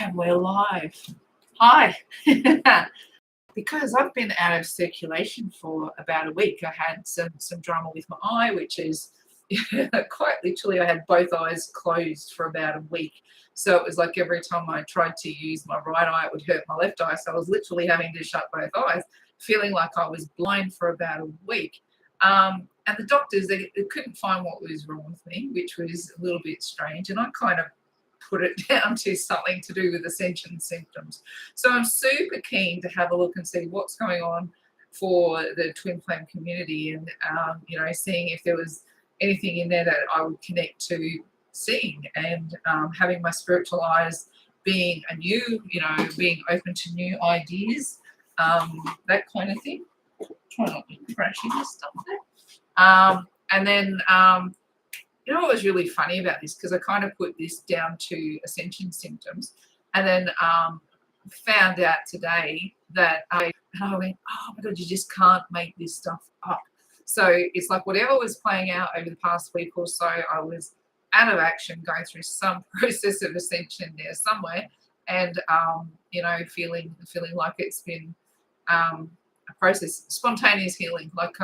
And we're live. Hi. Because I've been out of circulation for about a week. I had some drama with my eye, which is quite literally, I had both eyes closed for about a week. So it was like every time I tried to use my right eye, it would hurt my left eye. So I was literally having to shut both eyes, feeling like I was blind for about a week. And the doctors, they couldn't find what was wrong with me, which was a little bit strange. And I kind of put it down to something to do with ascension symptoms. So I'm super keen to have a look and see what's going on for the twin flame community, and seeing if there was anything in there that I would connect to seeing, and having my spiritual eyes being being open to new ideas, that kind of thing. Try not to crash into stuff there. And then what was really funny about this, because I kind of put this down to ascension symptoms, and then found out today that I went, oh my God, you just can't make this stuff up. So it's like whatever was playing out over the past week or so, I was out of action, going through some process of ascension there somewhere, and feeling like it's been a process, spontaneous healing. Like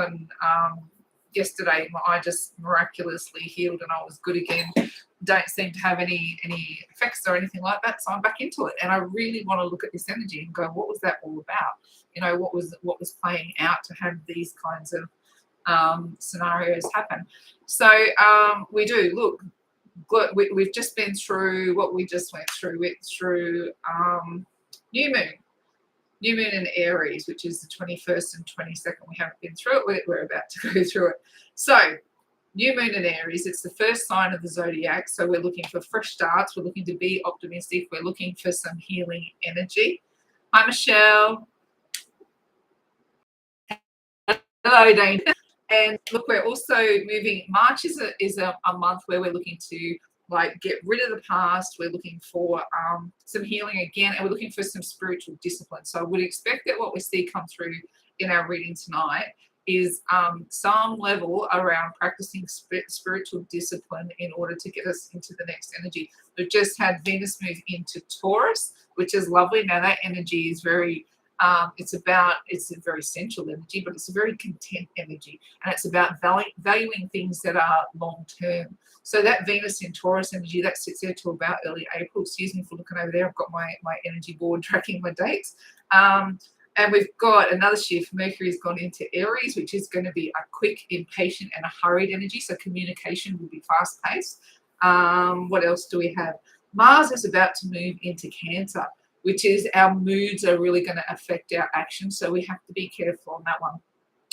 yesterday, my eye just miraculously healed and I was good again. Don't seem to have any effects or anything like that, so I'm back into it. And I really want to look at this energy and go, what was that all about? What was playing out to have these kinds of scenarios happen? So we do look. We've just been through what we just went through. Went through new moon. New moon in Aries, which is the 21st and 22nd. We haven't been through it. We're about to go through it. So new moon in Aries, it's the first sign of the zodiac. So we're looking for fresh starts. We're looking to be optimistic. We're looking for some healing energy. Hi, Michelle. Hello, Dane. And look, we're also moving. March is a month where we're looking to get rid of the past. We're looking for some healing again, and we're looking for some spiritual discipline. So I would expect that what we see come through in our reading tonight is some level around practicing spiritual discipline in order to get us into the next energy. We've just had Venus move into Taurus, which is lovely. Now that energy is very it's a very central energy, but it's a very content energy, and it's about valuing things that are long term. So that Venus in Taurus energy, that sits there till about early April. Excuse me for looking over there. I've got my energy board tracking my dates. And we've got another shift. Mercury's gone into Aries, which is going to be a quick, impatient, and a hurried energy. So communication will be fast-paced. What else do we have? Mars is about to move into Cancer, which is our moods are really going to affect our actions. So we have to be careful on that one.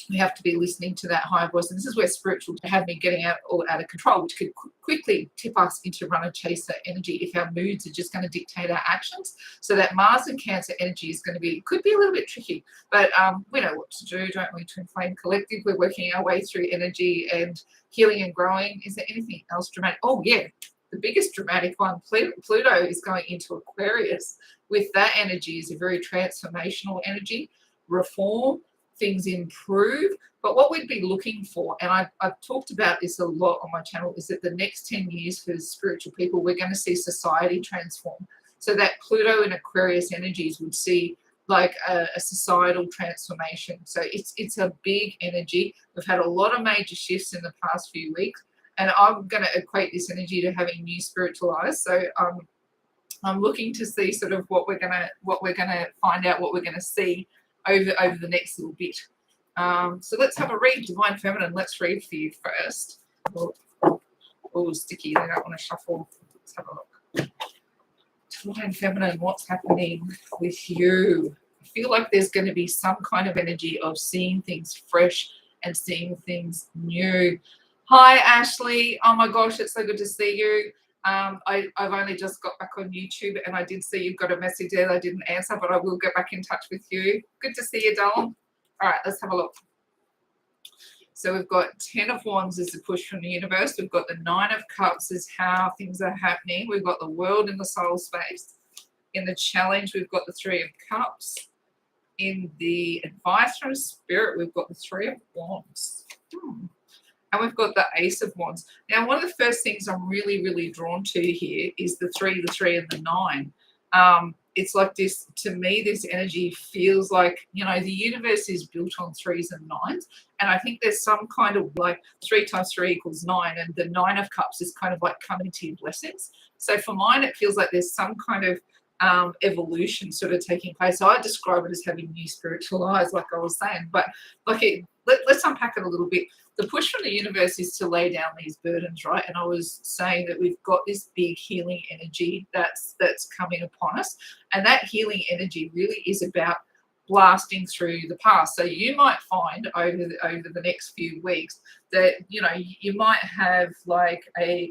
We have to be listening to that higher voice. And this is where spiritual have been getting out of control, which could quickly tip us into runner-chaser energy if our moods are just going to dictate our actions. So that Mars and Cancer energy is could be a little bit tricky. But we know what to do, don't we? Twin Flame Collective, we're working our way through energy and healing and growing. Is there anything else dramatic? Oh, yeah. The biggest dramatic one, Pluto is going into Aquarius. With that energy is a very transformational energy, reform, things improve. But what we'd be looking for, and I've talked about this a lot on my channel, is that the next 10 years for spiritual people, we're going to see society transform. So that Pluto and Aquarius energies would see like a societal transformation. So it's a big energy. We've had a lot of major shifts in the past few weeks. And I'm going to equate this energy to having new spiritual eyes. So I'm looking to see sort of what we're gonna find out, what we're gonna see over the next little bit. So let's have a read. Divine Feminine. Let's read for you first. Oh, sticky. They don't want to shuffle. Let's have a look. Divine Feminine. What's happening with you? I feel like there's going to be some kind of energy of seeing things fresh and seeing things new. Hi, Ashley. Oh my gosh, it's so good to see you. I've only just got back on YouTube, and I did see you've got a message there that I didn't answer, but I will get back in touch with you. Good to see you, darling. All right, let's have a look. So we've got 10 of Wands as the push from the universe. We've got the 9 of Cups as how things are happening. We've got the World in the soul space. In the challenge, we've got the 3 of Cups. In the advice from Spirit, we've got the 3 of Wands. And we've got the Ace of Wands. Now, one of the first things I'm really, really drawn to here is the 3, and the 9. It's like this, to me, this energy feels like, the universe is built on threes and nines. And I think there's some kind of like 3 times 3 equals 9. And the Nine of Cups is kind of like coming to your blessings. So for mine, it feels like there's some kind of evolution sort of taking place. So I describe it as having new spiritual eyes, like I was saying. But like let's unpack it a little bit. The push from the universe is to lay down these burdens, right? And I was saying that we've got this big healing energy that's coming upon us, and that healing energy really is about blasting through the past. So you might find over the next few weeks that you might have like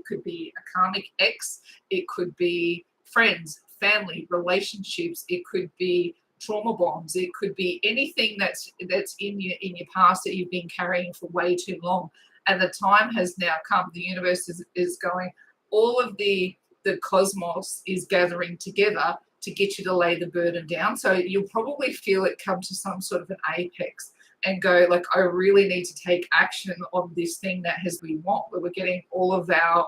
could be a karmic ex, it could be friends, family, relationships, it could be trauma bonds, it could be anything that's in your past that you've been carrying for way too long, and the time has now come. The universe is going, all of the cosmos is gathering together to get you to lay the burden down. So you'll probably feel it come to some sort of an apex and go like, I really need to take action on this thing that we want, where we're getting all of our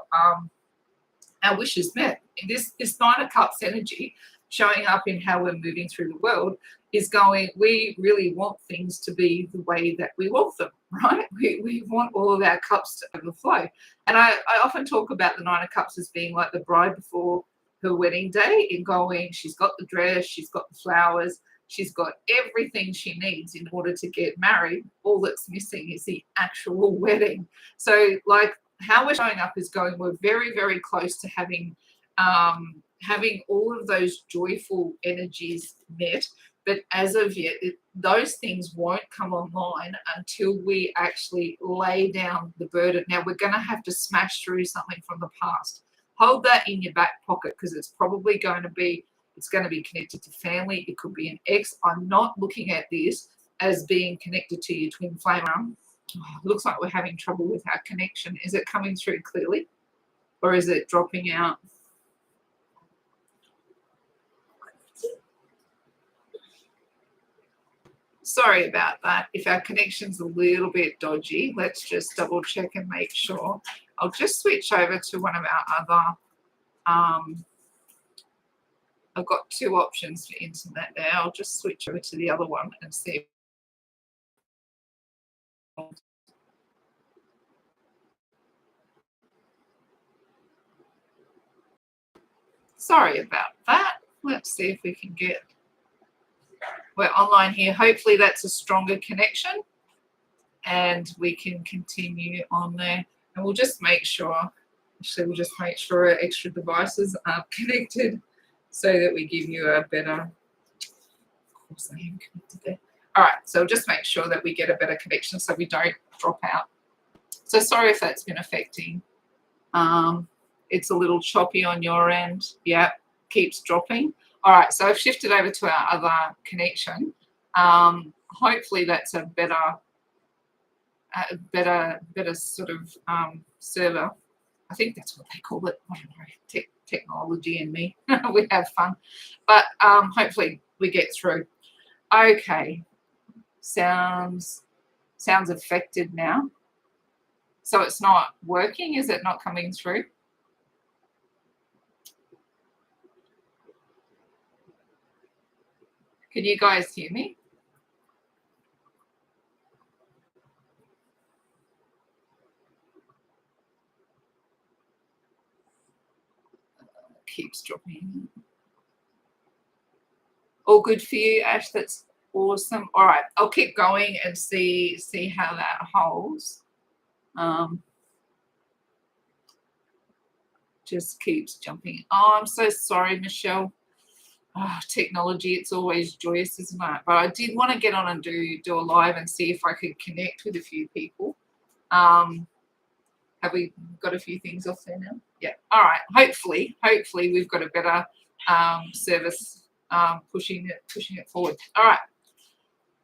wishes met. This Nine of Cups energy showing up in how we're moving through the world is going, we really want things to be the way that we want them, right? We want all of our cups to overflow. And I often talk about the Nine of Cups as being like the bride before her wedding day, in going, she's got the dress, she's got the flowers, she's got everything she needs in order to get married. All that's missing is the actual wedding. So like how we're showing up is going, we're very, very close to having all of those joyful energies met. But as of yet, those things won't come online until we actually lay down the burden. Now, we're going to have to smash through something from the past. Hold that in your back pocket, because it's probably going to be connected to family. It could be an ex. I'm not looking at this as being connected to your twin flame. Looks like we're having trouble with our connection. Is it coming through clearly, or is it dropping out? Sorry about that. If our connection's a little bit dodgy, let's just double check and make sure. I'll just switch over to one of our other, I've got 2 options for internet there. I'll just switch over to the other one and see. Sorry about that. Let's see if we can get, we're online here. Hopefully that's a stronger connection and we can continue on there. And we'll just make sure, our extra devices are connected so that we give you a better, of course I am connected there. All right, so just make sure that we get a better connection so we don't drop out. So sorry if that's been affecting. It's a little choppy on your end. Yeah, keeps dropping. All right, so I've shifted over to our other connection. Hopefully that's a better sort of server. I think that's what they call it. I don't know, technology and me. We have fun. But hopefully we get through. Okay. Sounds affected now. So it's not working? Is it not coming through? Can you guys hear me? Keeps dropping. All good for you, Ash? That's awesome. All right, I'll keep going and see how that holds. Just keeps jumping. Oh, I'm so sorry, Michelle. Oh, technology, it's always joyous, isn't it? But I did want to get on and do a live and see if I could connect with a few people. Have we got a few things off there now? Yeah. All right. Hopefully we've got a better service pushing it forward. All right.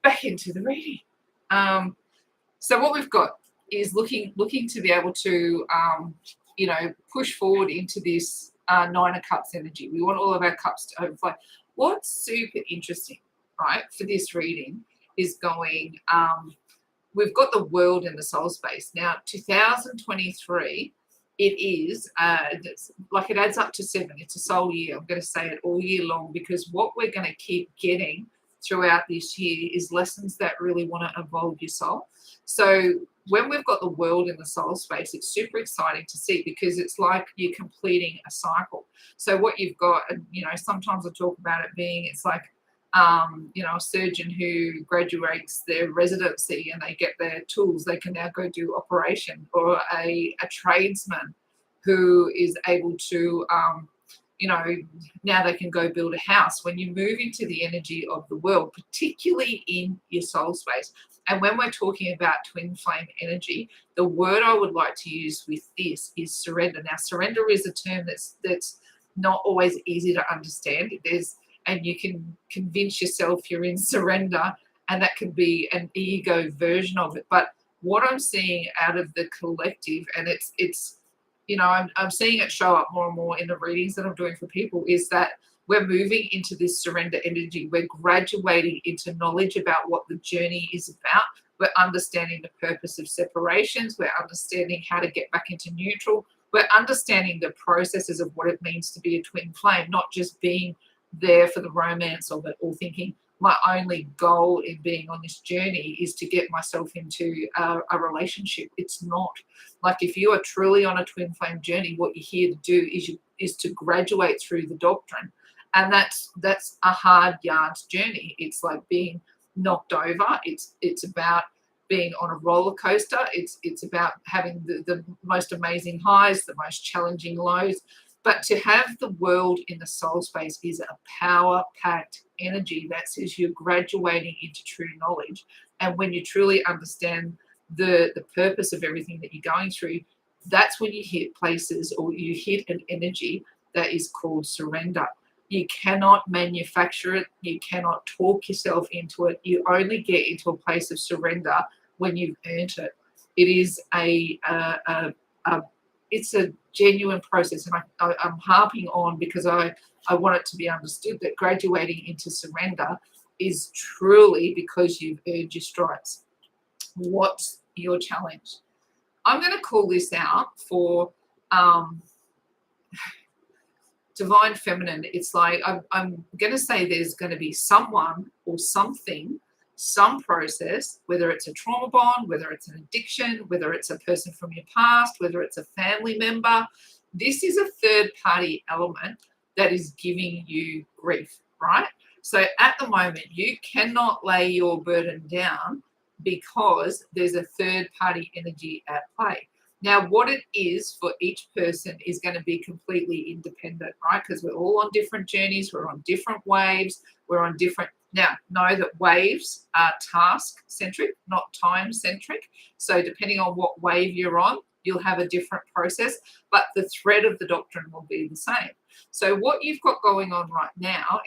Back into the reading. So what we've got is looking to be able to push forward into this Nine of Cups energy. We want all of our cups to overflow. What's super interesting, right, for this reading is going, we've got the world in the soul space. Now, 2023 it is like it adds up to 7. It's a soul year. I'm going to say it all year long, because what we're going to keep getting throughout this year is lessons that really want to evolve your soul. So when we've got the world in the soul space, it's super exciting to see, because it's like you're completing a cycle. So what you've got, and sometimes I talk about it being, it's like a surgeon who graduates their residency and they get their tools, they can now go do operation, or a tradesman who is able to, now they can go build a house. When you move into the energy of the world, particularly in your soul space, and when we're talking about twin flame energy, the word I would like to use with this is surrender. Now, surrender is a term that's not always easy to understand. And you can convince yourself you're in surrender, and that can be an ego version of it. But what I'm seeing out of the collective, and it's I'm seeing it show up more and more in the readings that I'm doing for people, is that we're moving into this surrender energy. We're graduating into knowledge about what the journey is about. We're understanding the purpose of separations. We're understanding how to get back into neutral. We're understanding the processes of what it means to be a twin flame, not just being there for the romance of it, or thinking my only goal in being on this journey is to get myself into a relationship. It's not. Like, if you are truly on a twin flame journey, what you're here to do is to graduate through the doctrine. And that's a hard yards journey. It's like being knocked over. It's about being on a roller coaster. It's about having the most amazing highs, the most challenging lows. But to have the world in the soul space is a power-packed energy that says you're graduating into true knowledge. And when you truly understand the purpose of everything that you're going through, that's when you hit places, or you hit an energy that is called surrender. You cannot manufacture it. You cannot talk yourself into it. You only get into a place of surrender when you've earned it. It is it's a genuine process, and I'm harping on because I want it to be understood that graduating into surrender is truly because you've earned your stripes. What's your challenge? I'm going to call this out for divine feminine. It's like I'm going to say there's going to be someone or something, some process, whether it's a trauma bond, whether it's an addiction, whether it's a person from your past, whether it's a family member. This is a third party element that is giving you grief, right? So at the moment, you cannot lay your burden down because there's a third party energy at play. Now, what it is for each person is going to be completely independent, right? Because we're all on different journeys, we're on different waves, we're on different. Now, know that waves are task-centric, not time-centric. So depending on what wave you're on, you'll have a different process, but the thread of the doctrine will be the same. So what you've got going on right now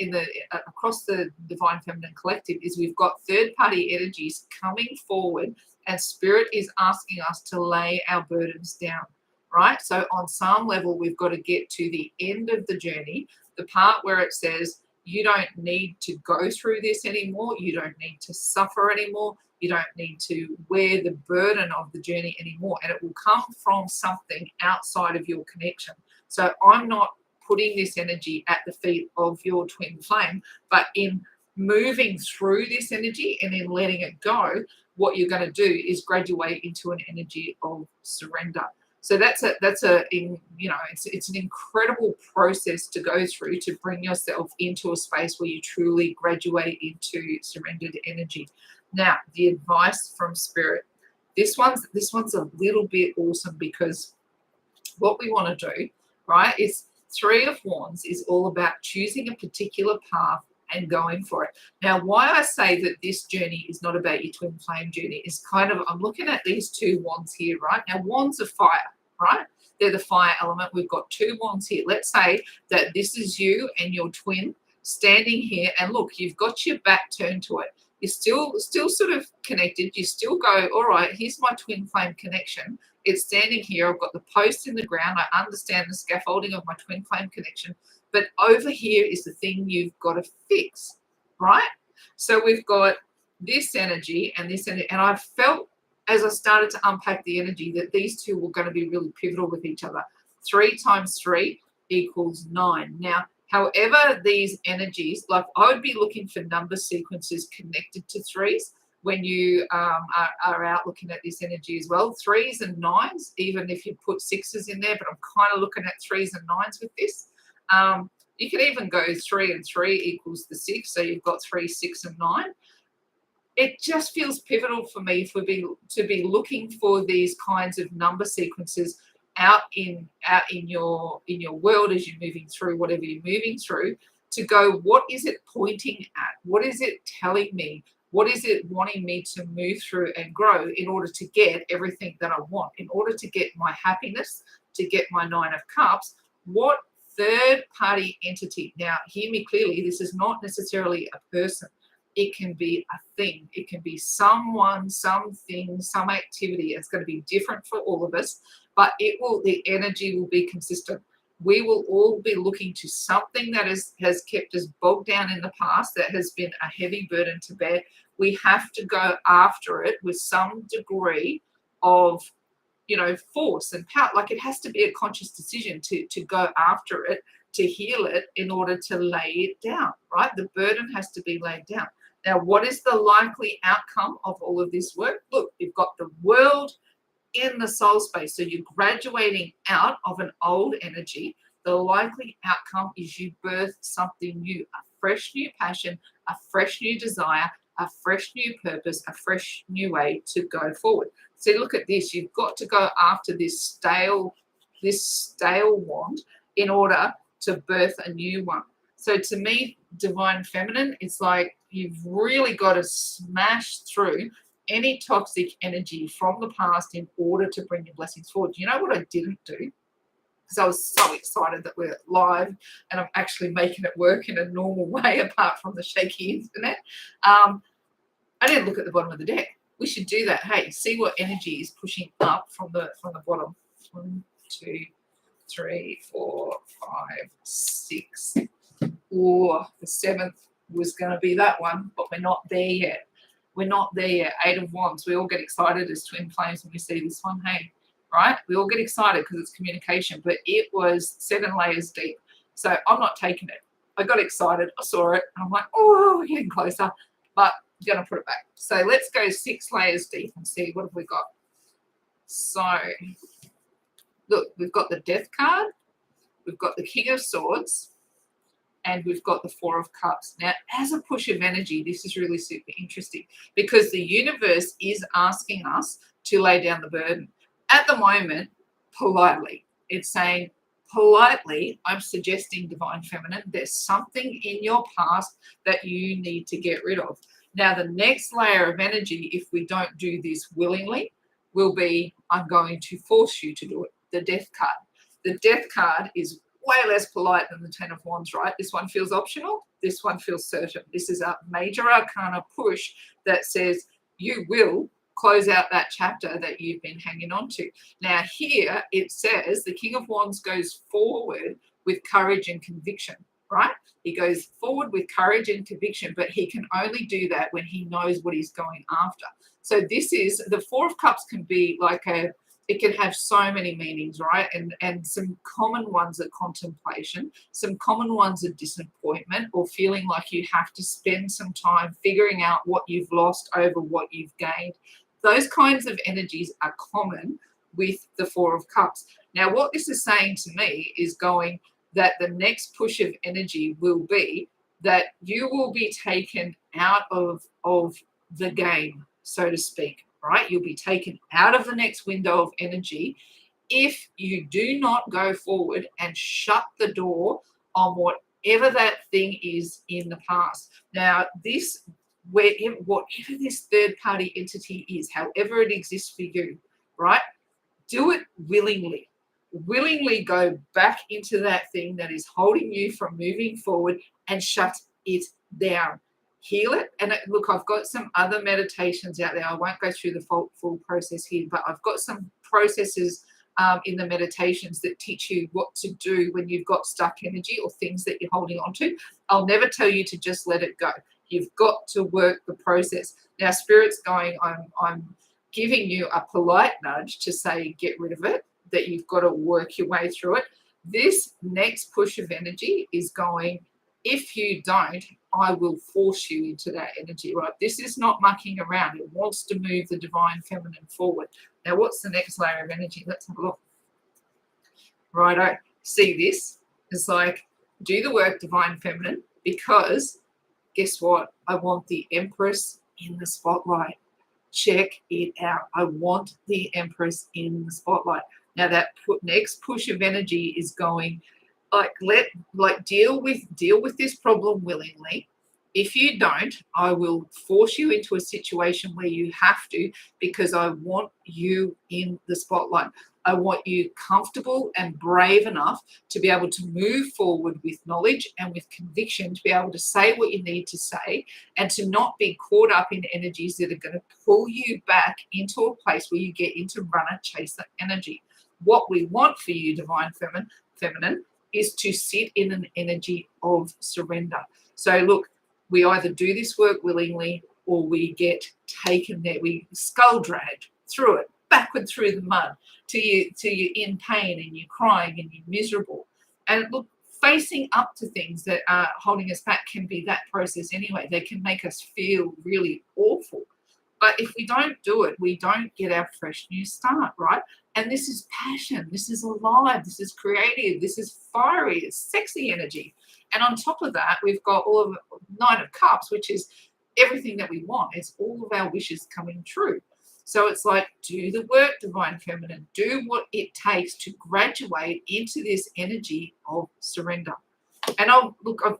across the Divine Feminine Collective is we've got third-party energies coming forward, and Spirit is asking us to lay our burdens down, right? So on some level, we've got to get to the end of the journey, the part where it says, you don't need to go through this anymore. You don't need to suffer anymore. You don't need to wear the burden of the journey anymore. And it will come from something outside of your connection. So I'm not putting this energy at the feet of your twin flame, but in moving through this energy and in letting it go, what you're going to do is graduate into an energy of surrender. So it's an incredible process to go through to bring yourself into a space where you truly graduate into surrendered energy. Now, the advice from Spirit, this one's a little bit awesome, because what we want to do, right, is Three of Wands is all about choosing a particular path and going for it. Now, why I say that this journey is not about your twin flame journey is I'm looking at these two wands here, right? Now, wands are fire, right? They're the fire element. We've got two wands here. Let's say that this is you and your twin standing here, and look, you've got your back turned to it. You're still sort of connected. You still go, all right, here's my twin flame connection. It's standing here. I've got the post in the ground. I understand the scaffolding of my twin flame connection. But over here is the thing you've got to fix, right? So we've got this energy and this energy. And I felt as I started to unpack the energy, that these two were going to be really pivotal with each other. 3 times 3 equals 9. Now, however, these energies, like I would be looking for number sequences connected to threes when you are out looking at this energy as well. Threes and nines, even if you put sixes in there, but I'm kind of looking at threes and nines with this. You can even go 3 and 3 equals the 6. So you've got 3, 6, and 9. It just feels pivotal for me to be looking for these kinds of number sequences out in your world as you're moving through whatever you're moving through, to go, what is it pointing at? What is it telling me? What is it wanting me to move through and grow in order to get everything that I want, in order to get my happiness, to get my 9 of cups? What third party entity? Now, hear me clearly, this is not necessarily a person. It can be a thing. It can be someone, something, some activity. It's going to be different for all of us, but the energy will be consistent. We will all be looking to something that has kept us bogged down in the past, that has been a heavy burden to bear. We have to go after it with some degree of, force and power. Like, it has to be a conscious decision to go after it, to heal it, in order to lay it down, right? The burden has to be laid down. Now, what is the likely outcome of all of this work? Look, you've got the world in the soul space. So you're graduating out of an old energy. The likely outcome is you birth something new, a fresh new passion, a fresh new desire, a fresh new purpose, a fresh new way to go forward. So look at this. You've got to go after this stale wand in order to birth a new one. So to me, divine feminine, it's like you've really got to smash through any toxic energy from the past in order to bring your blessings forward. You know what I didn't do? Because I was so excited that we're live and I'm actually making it work in a normal way, apart from the shaky internet. I didn't look at the bottom of the deck. We should do that. Hey, see what energy is pushing up from the bottom. 1, 2, 3, 4, 5, 6. Oh, the 7th was going to be that one, but we're not there yet. We're not there yet. 8 of Wands. We all get excited as twin flames when we see this one. Hey, right? We all get excited because it's communication, but it was 7 layers deep. So I'm not taking it. I got excited. I saw it. And I'm like, oh, we're getting closer. But I'm going to put it back. So let's go 6 layers deep and see what have we got. So look, we've got the Death card. We've got the King of Swords. And we've got the 4 of Cups. Now, as a push of energy, this is really super interesting because the universe is asking us to lay down the burden. At the moment, politely, it's saying, politely, I'm suggesting, divine feminine, there's something in your past that you need to get rid of. Now, the next layer of energy, if we don't do this willingly, will be, I'm going to force you to do it. The Death card. The Death card is way less polite than the 10 of Wands, right? This one feels optional. This one feels certain. This is a major arcana push that says you will close out that chapter that you've been hanging on to. Now here it says the King of Wands goes forward with courage and conviction, right? He goes forward with courage and conviction, but he can only do that when he knows what he's going after. So this is, the 4 of Cups can be like it can have so many meanings, right? And some common ones are contemplation, some common ones are disappointment, or feeling like you have to spend some time figuring out what you've lost over what you've gained. Those kinds of energies are common with the 4 of Cups. Now, what this is saying to me is going that the next push of energy will be that you will be taken out of the game, so to speak. Right? You'll be taken out of the next window of energy if you do not go forward and shut the door on whatever that thing is in the past. Now, whatever this third-party entity is, however it exists for you, right? Do it willingly. Willingly go back into that thing that is holding you from moving forward and shut it down. Heal it. And look, I've got some other meditations out there. I won't go through the full process here, but I've got some processes in the meditations that teach you what to do when you've got stuck energy or things that you're holding on to. I'll never tell you to just let it go. You've got to work the process. Now, Spirit's going, giving you a polite nudge to say, get rid of it, that you've got to work your way through it. This next push of energy is going, if you don't, I will force you into that energy, right? This is not mucking around. It wants to move the divine feminine forward. Now, what's the next layer of energy? Let's have a look. Righto. See this? It's like, do the work, divine feminine, because guess what? I want the Empress in the spotlight. Check it out. I want the Empress in the spotlight. Now that next push of energy is going, deal with this problem willingly. If you don't, I will force you into a situation where you have to, because I want you in the spotlight. I want you comfortable and brave enough to be able to move forward with knowledge and with conviction, to be able to say what you need to say, and to not be caught up in energies that are going to pull you back into a place where you get into runner chaser energy. What we want for you, divine feminine, is to sit in an energy of surrender. So look, we either do this work willingly or we get taken there. We skull dragged through it, backward through the mud, till you're in pain and you're crying and you're miserable. And look, facing up to things that are holding us back can be that process anyway. They can make us feel really awful. But if we don't do it, we don't get our fresh new start, right? And this is passion. This is alive. This is creative. This is fiery. It's sexy energy. And on top of that, we've got all of Nine of Cups, which is everything that we want. It's all of our wishes coming true. So it's like, do the work, divine feminine. Do what it takes to graduate into this energy of surrender. And I've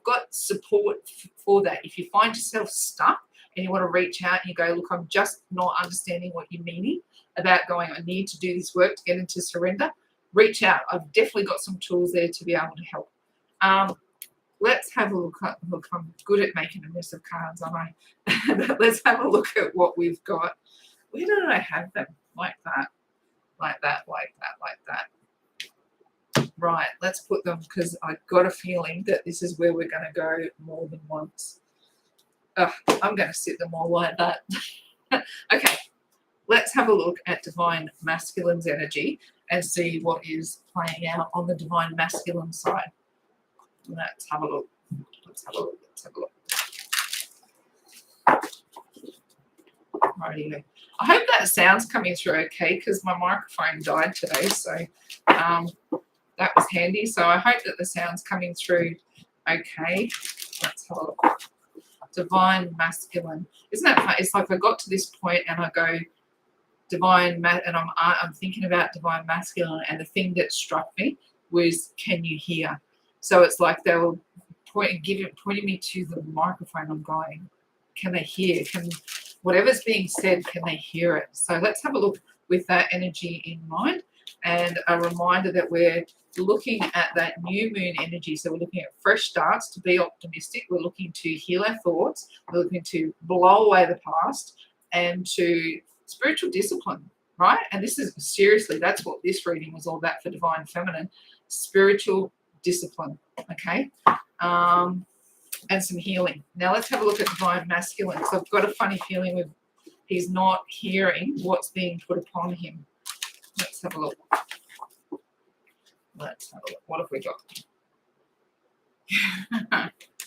got support for that. If you find yourself stuck and you want to reach out and you go, look, I'm just not understanding what you're meaning about going, I need to do this work to get into surrender, reach out. I've definitely got some tools there to be able to help. Let's have a look. Look, I'm good at making a mess of cards, aren't I? Let's have a look at what we've got. Where did I have them? Like that, like that, like that, like that. Right, let's put them, because I've got a feeling that this is where we're going to go more than once. I'm going to sit them all like that. Okay, let's have a look at divine masculine's energy and see what is playing out on the divine masculine side. Let's have a look. Let's have a look. Let's have a look. Righty. I hope that sound's coming through okay, because my microphone died today, so that was handy. So I hope that the sound's coming through okay. Let's have a look. Divine masculine. Isn't that fun? It's like I got to this point and I go divine, and I'm thinking about divine masculine, and the thing that struck me was, can you hear? So it's like they were pointing me to the microphone. I'm going, can they hear? Whatever's being said, can they hear it? So let's have a look with that energy in mind, and a reminder that we're looking at that new moon energy. So we're looking at fresh starts, to be optimistic. We're looking to heal our thoughts. We're looking to blow away the past, and to spiritual discipline, right? And this is seriously, that's what this reading was all about for divine feminine, spiritual discipline, okay? And some healing. Now let's have a look at divine masculine. So I've got a funny feeling with he's not hearing what's being put upon him. Let's have a look. Let's have a look. What have we got?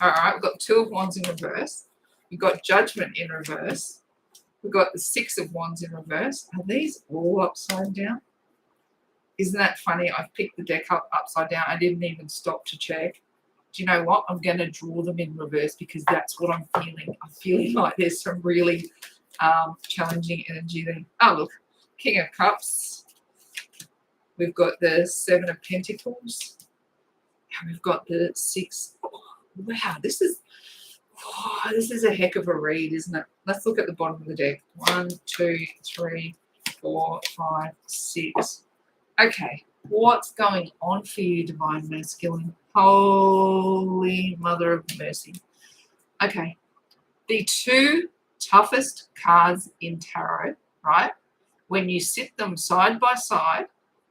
All right, we've got Two of Wands in reverse. We've got Judgment in reverse. We've got the Six of Wands in reverse. Are these all upside down? Isn't that funny? I've picked the deck up upside down. I didn't even stop to check. Do you know what? I'm going to draw them in reverse, because that's what I'm feeling. I'm feeling like there's some really challenging energy there. Oh, look. King of Cups. We've got the Seven of Pentacles. And we've got the Six. Oh, wow, this is a heck of a read, isn't it? Let's look at the bottom of the deck. 1, 2, 3, 4, 5, 6. Okay, what's going on for you, divine masculine? Holy Mother of Mercy. Okay, the two toughest cards in tarot, right? When you sit them side by side,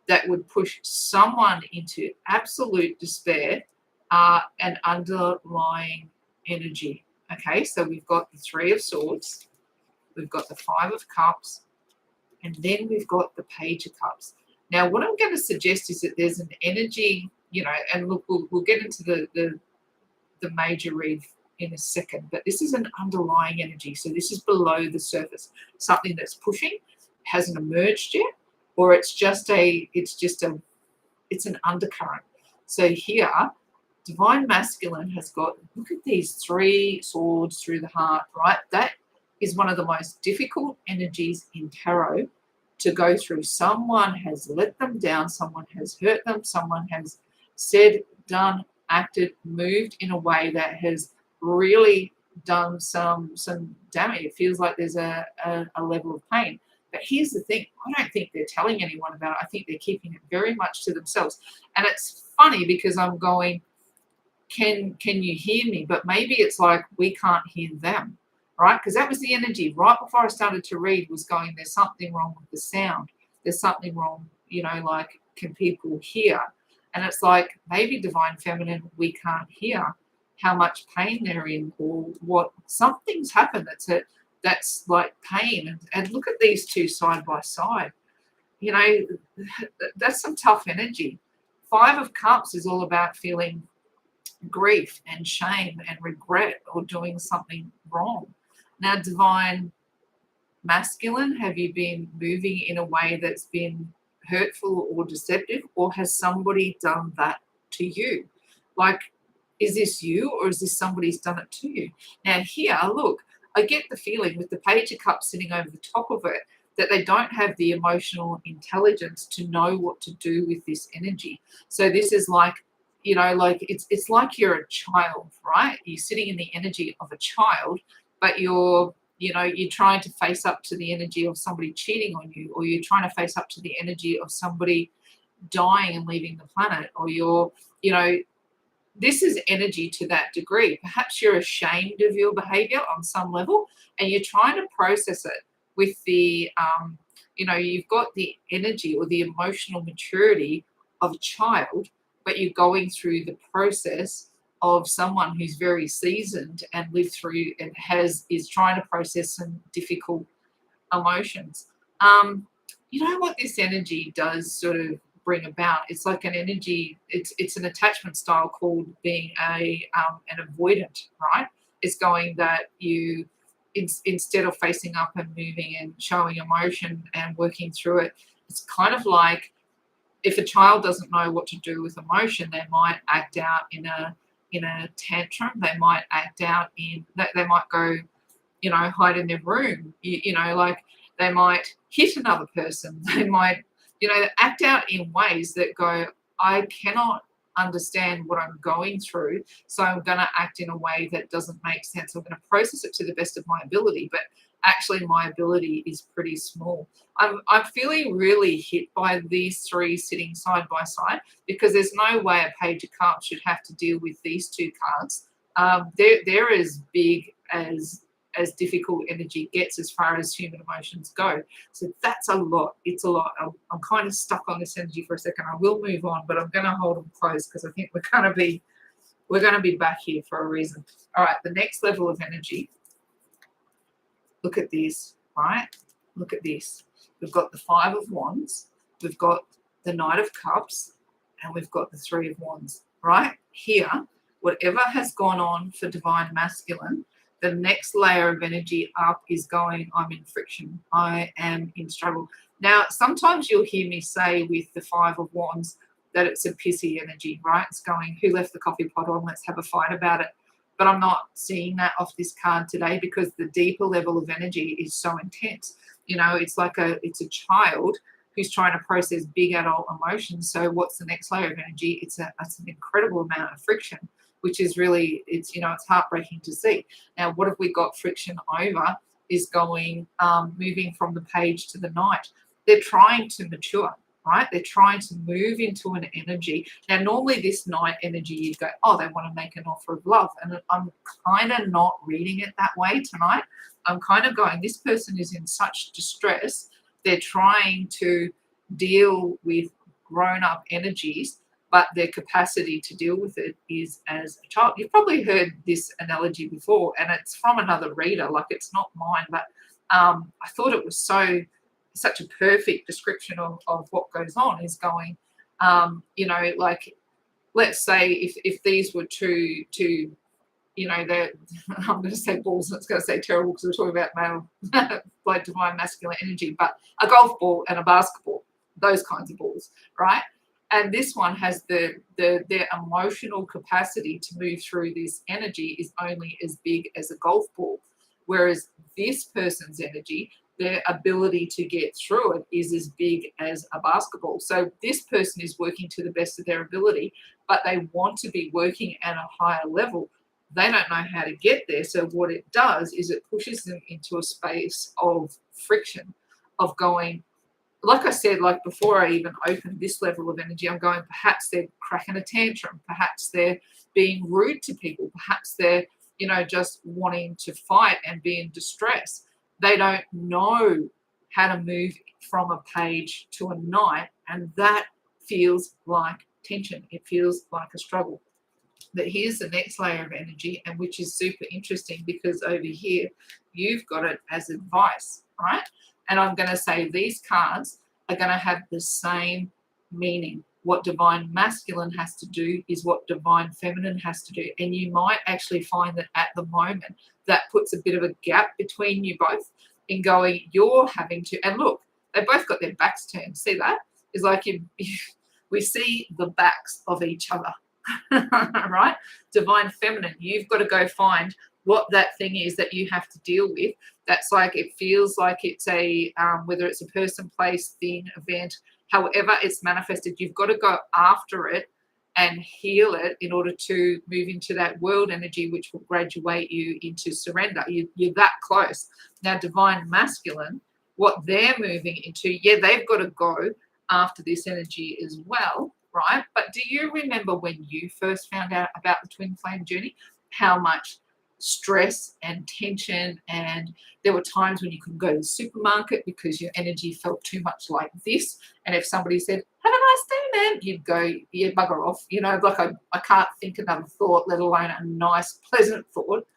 that would push someone into absolute despair, are an underlying energy. Okay, so we've got the Three of Swords, we've got the Five of Cups, And then we've got the Page of Cups. Now, what I'm going to suggest is that there's an energy, and look, we'll get into the major read in a second, but this is an underlying energy. So this is below the surface, something that's pushing, hasn't emerged yet, or it's an undercurrent. So here, Divine Masculine has got, look at these 3 swords through the heart, right? That is one of the most difficult energies in tarot to go through. Someone has let them down, someone has hurt them, someone has said, done, acted, moved in a way that has really done some damage. It feels like there's a level of pain. But here's the thing, I don't think they're telling anyone about it. I think they're keeping it very much to themselves. And it's funny because I'm going, can you hear me? But maybe it's like we can't hear them, right? Because that was the energy right before I started to read, was going, there's something wrong with the sound. There's something wrong, like, can people hear? And it's like, maybe Divine Feminine, we can't hear how much pain they're in, or what, something's happened that's like pain. And look at these two side by side. That's some tough energy. 5 of Cups is all about feeling grief and shame and regret or doing something wrong. Now, Divine Masculine, have you been moving in a way that's been hurtful or deceptive, or has somebody done that to you? Like, is this you, or is this somebody's done it to you? Now here, look, I get the feeling with the Page of Cups sitting over the top of it that they don't have the emotional intelligence to know what to do with this energy. So this is like, it's like you're a child, right? You're sitting in the energy of a child, but you're trying to face up to the energy of somebody cheating on you, or you're trying to face up to the energy of somebody dying and leaving the planet, or this is energy to that degree. Perhaps you're ashamed of your behavior on some level, and you're trying to process it with the, you've got the energy or the emotional maturity of a child, but you're going through the process of someone who's very seasoned and lived through and is trying to process some difficult emotions. You know what this energy does sort of bring about? It's like an energy, it's an attachment style called being an avoidant, right? It's going that you, instead of facing up and moving and showing emotion and working through it, it's kind of like, if a child doesn't know what to do with emotion, they might act out in a tantrum. They might act out they might go, hide in their room. Like, they might hit another person. They might, act out in ways that go, I cannot understand what I'm going through, so I'm going to act in a way that doesn't make sense. I'm going to process it to the best of my ability, but actually my ability is pretty small. I'm feeling really hit by these 3 sitting side by side, because there's no way a Page of Cups should have to deal with these 2 cards. They're as big as difficult energy gets as far as human emotions go. So that's a lot. It's a lot. I'm kind of stuck on this energy for a second. I will move on, but I'm going to hold them close because I think we're going to be back here for a reason. All right, the next level of energy. Look at this, right? Look at this. We've got the 5 of Wands, we've got the Knight of Cups, and we've got the 3 of Wands, right? Here, whatever has gone on for Divine Masculine, the next layer of energy up is going, I'm in friction. I am in struggle. Now, sometimes you'll hear me say with the 5 of Wands that it's a pissy energy, right? It's going, who left the coffee pot on? Let's have a fight about it. But I'm not seeing that off this card today, because the deeper level of energy is so intense. It's like it's a child who's trying to process big adult emotions. So what's the next layer of energy? It's an incredible amount of friction, which is really, it's heartbreaking to see. Now, what have we got friction over is going, moving from the Page to the Knight. They're trying to mature, right? They're trying to move into an energy. Now, normally this Knight energy, you go, oh, they want to make an offer of love. And I'm kind of not reading it that way tonight. I'm kind of going, this person is in such distress. They're trying to deal with grown-up energies, but their capacity to deal with it is as a child. You've probably heard this analogy before, and it's from another reader, like it's not mine, but I thought it was so such a perfect description of what goes on is going, like, let's say if these were two, they're, I'm going to say balls, and it's going to say terrible because we're talking about male, like divine masculine energy, but a golf ball and a basketball, those kinds of balls, right? And this one has their emotional capacity to move through this energy is only as big as a golf ball, whereas this person's energy, their ability to get through it is as big as a basketball. So this person is working to the best of their ability, but they want to be working at a higher level. They don't know how to get there. So what it does is it pushes them into a space of friction, of going, like I said, like before I even opened this level of energy, I'm going, perhaps they're cracking a tantrum, perhaps they're being rude to people, perhaps they're, just wanting to fight and be in distress. They don't know how to move from a page to a knight, and that feels like tension. It feels like a struggle. But here's the next layer of energy, and which is super interesting because over here you've got it as advice, right? And I'm going to say these cards are going to have the same meaning. What divine masculine has to do is what divine feminine has to do. And you might actually find that at the moment that puts a bit of a gap between you both in going, you're having to, and look, they both got their backs turned. See that? It's like we see the backs of each other. Right? Divine feminine, you've got to go find what that thing is that you have to deal with. That's like, it feels like it's a whether it's a person, place, thing, event, however it's manifested, you've got to go after it and heal it in order to move into that world energy, which will graduate you into surrender. You're that close. Now divine masculine, what they're moving into, they've got to go after this energy as well, right? But do you remember when you first found out about the twin flame journey, how much stress and tension, and there were times when you couldn't go to the supermarket because your energy felt too much like this, and if somebody said, have a nice day, man, you'd go, yeah, bugger off, like I can't think another thought, let alone a nice pleasant thought.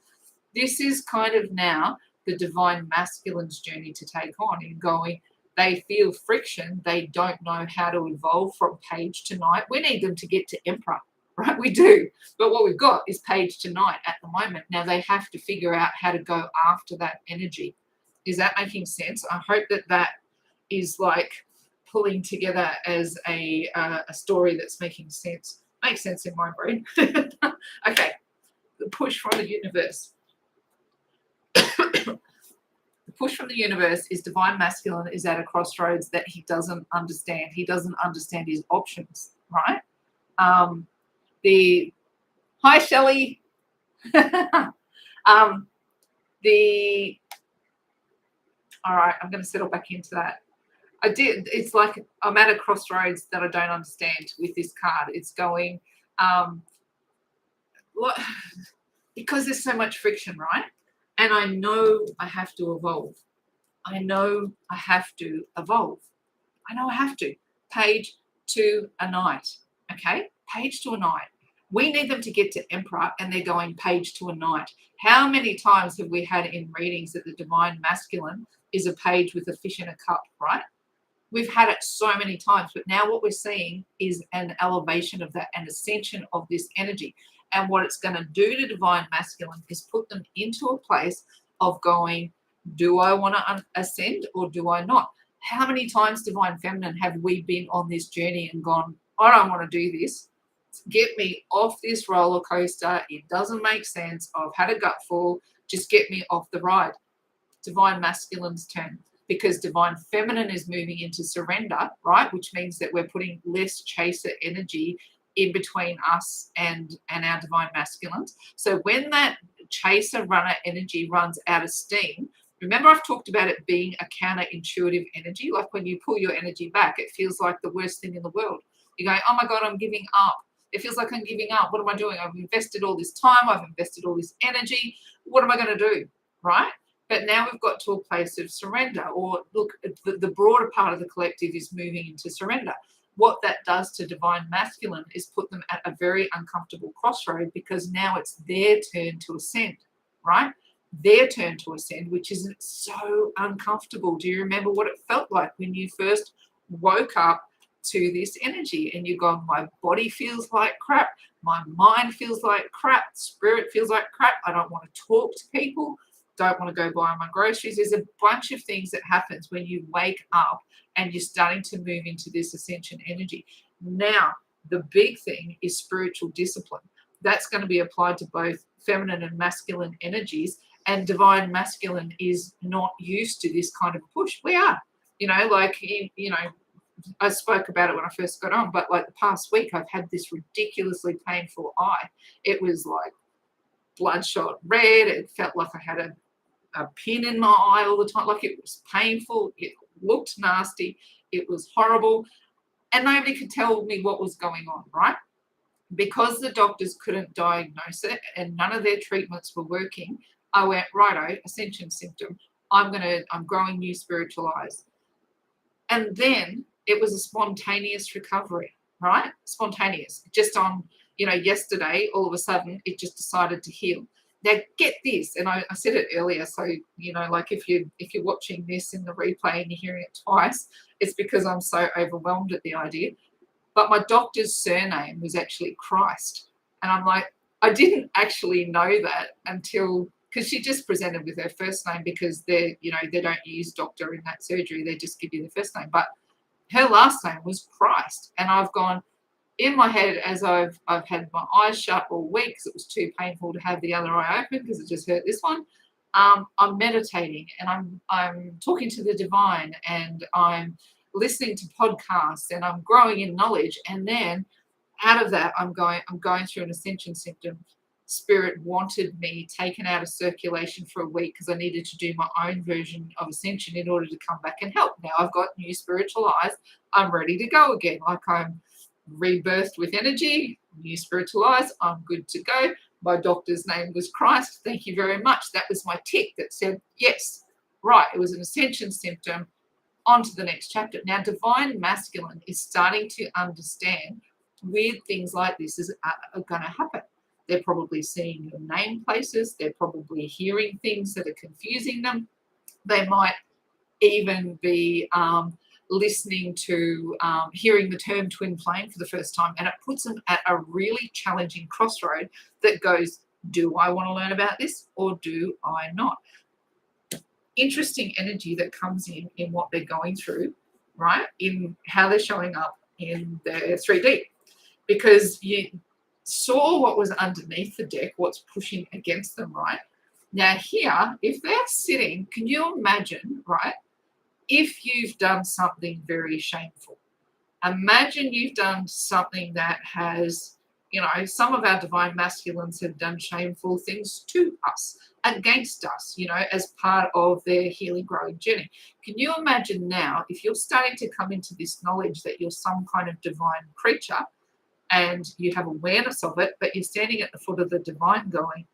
This is kind of now the divine masculine's journey to take on in going, they feel friction. They don't know how to evolve from page to knight. We need them to get to emperor, right? We do. But what we've got is page to knight at the moment. Now they have to figure out how to go after that energy. Is that making sense? I hope that is like pulling together as a story that's making sense. Makes sense in my brain. Okay. The push from the universe. Push from the universe is divine masculine is at a crossroads that he doesn't understand. He doesn't understand his options, right? Hi Shelley. All right, I'm going to settle back into that. It's like I'm at a crossroads that I don't understand with this card. It's going, because there's so much friction, right? And I know I have to evolve. I know I have to evolve. I know I have to. Page to a knight. Okay? Page to a knight. We need them to get to emperor, and they're going page to a knight. How many times have we had in readings that the divine masculine is a page with a fish in a cup, right? We've had it so many times, but now what we're seeing is an elevation of that, an ascension of this energy. And what it's going to do to divine masculine is put them into a place of going, do I want to ascend or do I not? How many times, divine feminine, have we been on this journey and gone, I don't want to do this. Get me off this roller coaster. It doesn't make sense. I've had a gutful. Just get me off the ride. Divine masculine's turn, because divine feminine is moving into surrender, right? Which means that we're putting less chaser energy in between us and our divine masculines. So when that chaser runner energy runs out of steam, remember I've talked about it being a counterintuitive energy. Like when you pull your energy back, it feels like the worst thing in the world. You're going, oh my God, I'm giving up. It feels like I'm giving up. What am I doing? I've invested all this time. I've invested all this energy. What am I going to do? Right? But now we've got to a place of surrender, or look, the broader part of the collective is moving into surrender. What that does to divine masculine is put them at a very uncomfortable crossroad, because now it's their turn to ascend, right? their turn to ascend, which is so uncomfortable. Do you remember what it felt like when you first woke up to this energy and you're going, my body feels like crap, my mind feels like crap, spirit feels like crap, I don't want to talk to people, don't want to go buy my groceries. There's a bunch of things that happens when you wake up and you're starting to move into this ascension energy. Now, the big thing is spiritual discipline. That's going to be applied to both feminine and masculine energies, and divine masculine is not used to this kind of push. We are, I spoke about it when I first got on, but like the past week, I've had this ridiculously painful eye. It was like bloodshot red. It felt like I had a pin in my eye all the time. Like, it was painful. It looked nasty. It was horrible. And nobody could tell me what was going on, right? Because the doctors couldn't diagnose it and none of their treatments were working, I went, righto, ascension symptom. I'm growing new spiritual eyes. And then it was a spontaneous recovery, right? Spontaneous. Just on, yesterday, all of a sudden, it just decided to heal. Now, get this, and I said it earlier, so, like if you're watching this in the replay and you're hearing it twice, it's because I'm so overwhelmed at the idea. But my doctor's surname was actually Christ. And I'm like, I didn't actually know that until, because she just presented with her first name, because they don't use doctor in that surgery. They just give you the first name. But her last name was Christ. And I've gone in my head, as I've had my eyes shut all week because it was too painful to have the other eye open because it just hurt this one. I'm meditating and I'm talking to the divine and I'm listening to podcasts and I'm growing in knowledge. And then out of that, I'm going through an ascension symptom. Spirit wanted me taken out of circulation for a week because I needed to do my own version of ascension in order to come back and help. Now I've got new spiritual eyes. I'm ready to go again. Like, I'm rebirthed with energy, new spiritual eyes. I'm good to go. My doctor's name was Christ. Thank you very much. That was my tick that said, yes, right, it was an ascension symptom. On to the next chapter. Now, divine masculine is starting to understand weird things like this are going to happen. They're probably seeing your name places. They're probably hearing things that are confusing them. They might even be listening to, hearing the term twin flame for the first time, and it puts them at a really challenging crossroad that goes, do I want to learn about this or do I not? Interesting energy that comes in what they're going through, right? In how they're showing up in their 3D. Because you saw what was underneath the deck, what's pushing against them, right? Now here, if they're sitting, can you imagine, right, if you've done something very shameful? Imagine you've done something that has, some of our divine masculines have done shameful things to us, against us, as part of their healing, growing journey. Can you imagine now if you're starting to come into this knowledge that you're some kind of divine creature and you have awareness of it, but you're standing at the foot of the divine going,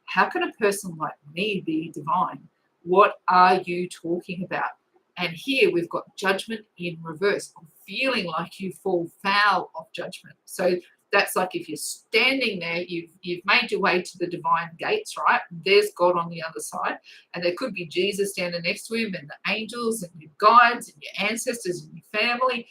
how can a person like me be divine? What are you talking about? And here we've got judgment in reverse. I'm feeling like you fall foul of judgment. So that's like if you're standing there, you've made your way to the divine gates, right? There's God on the other side. And there could be Jesus standing next to him and the angels and your guides and your ancestors and your family.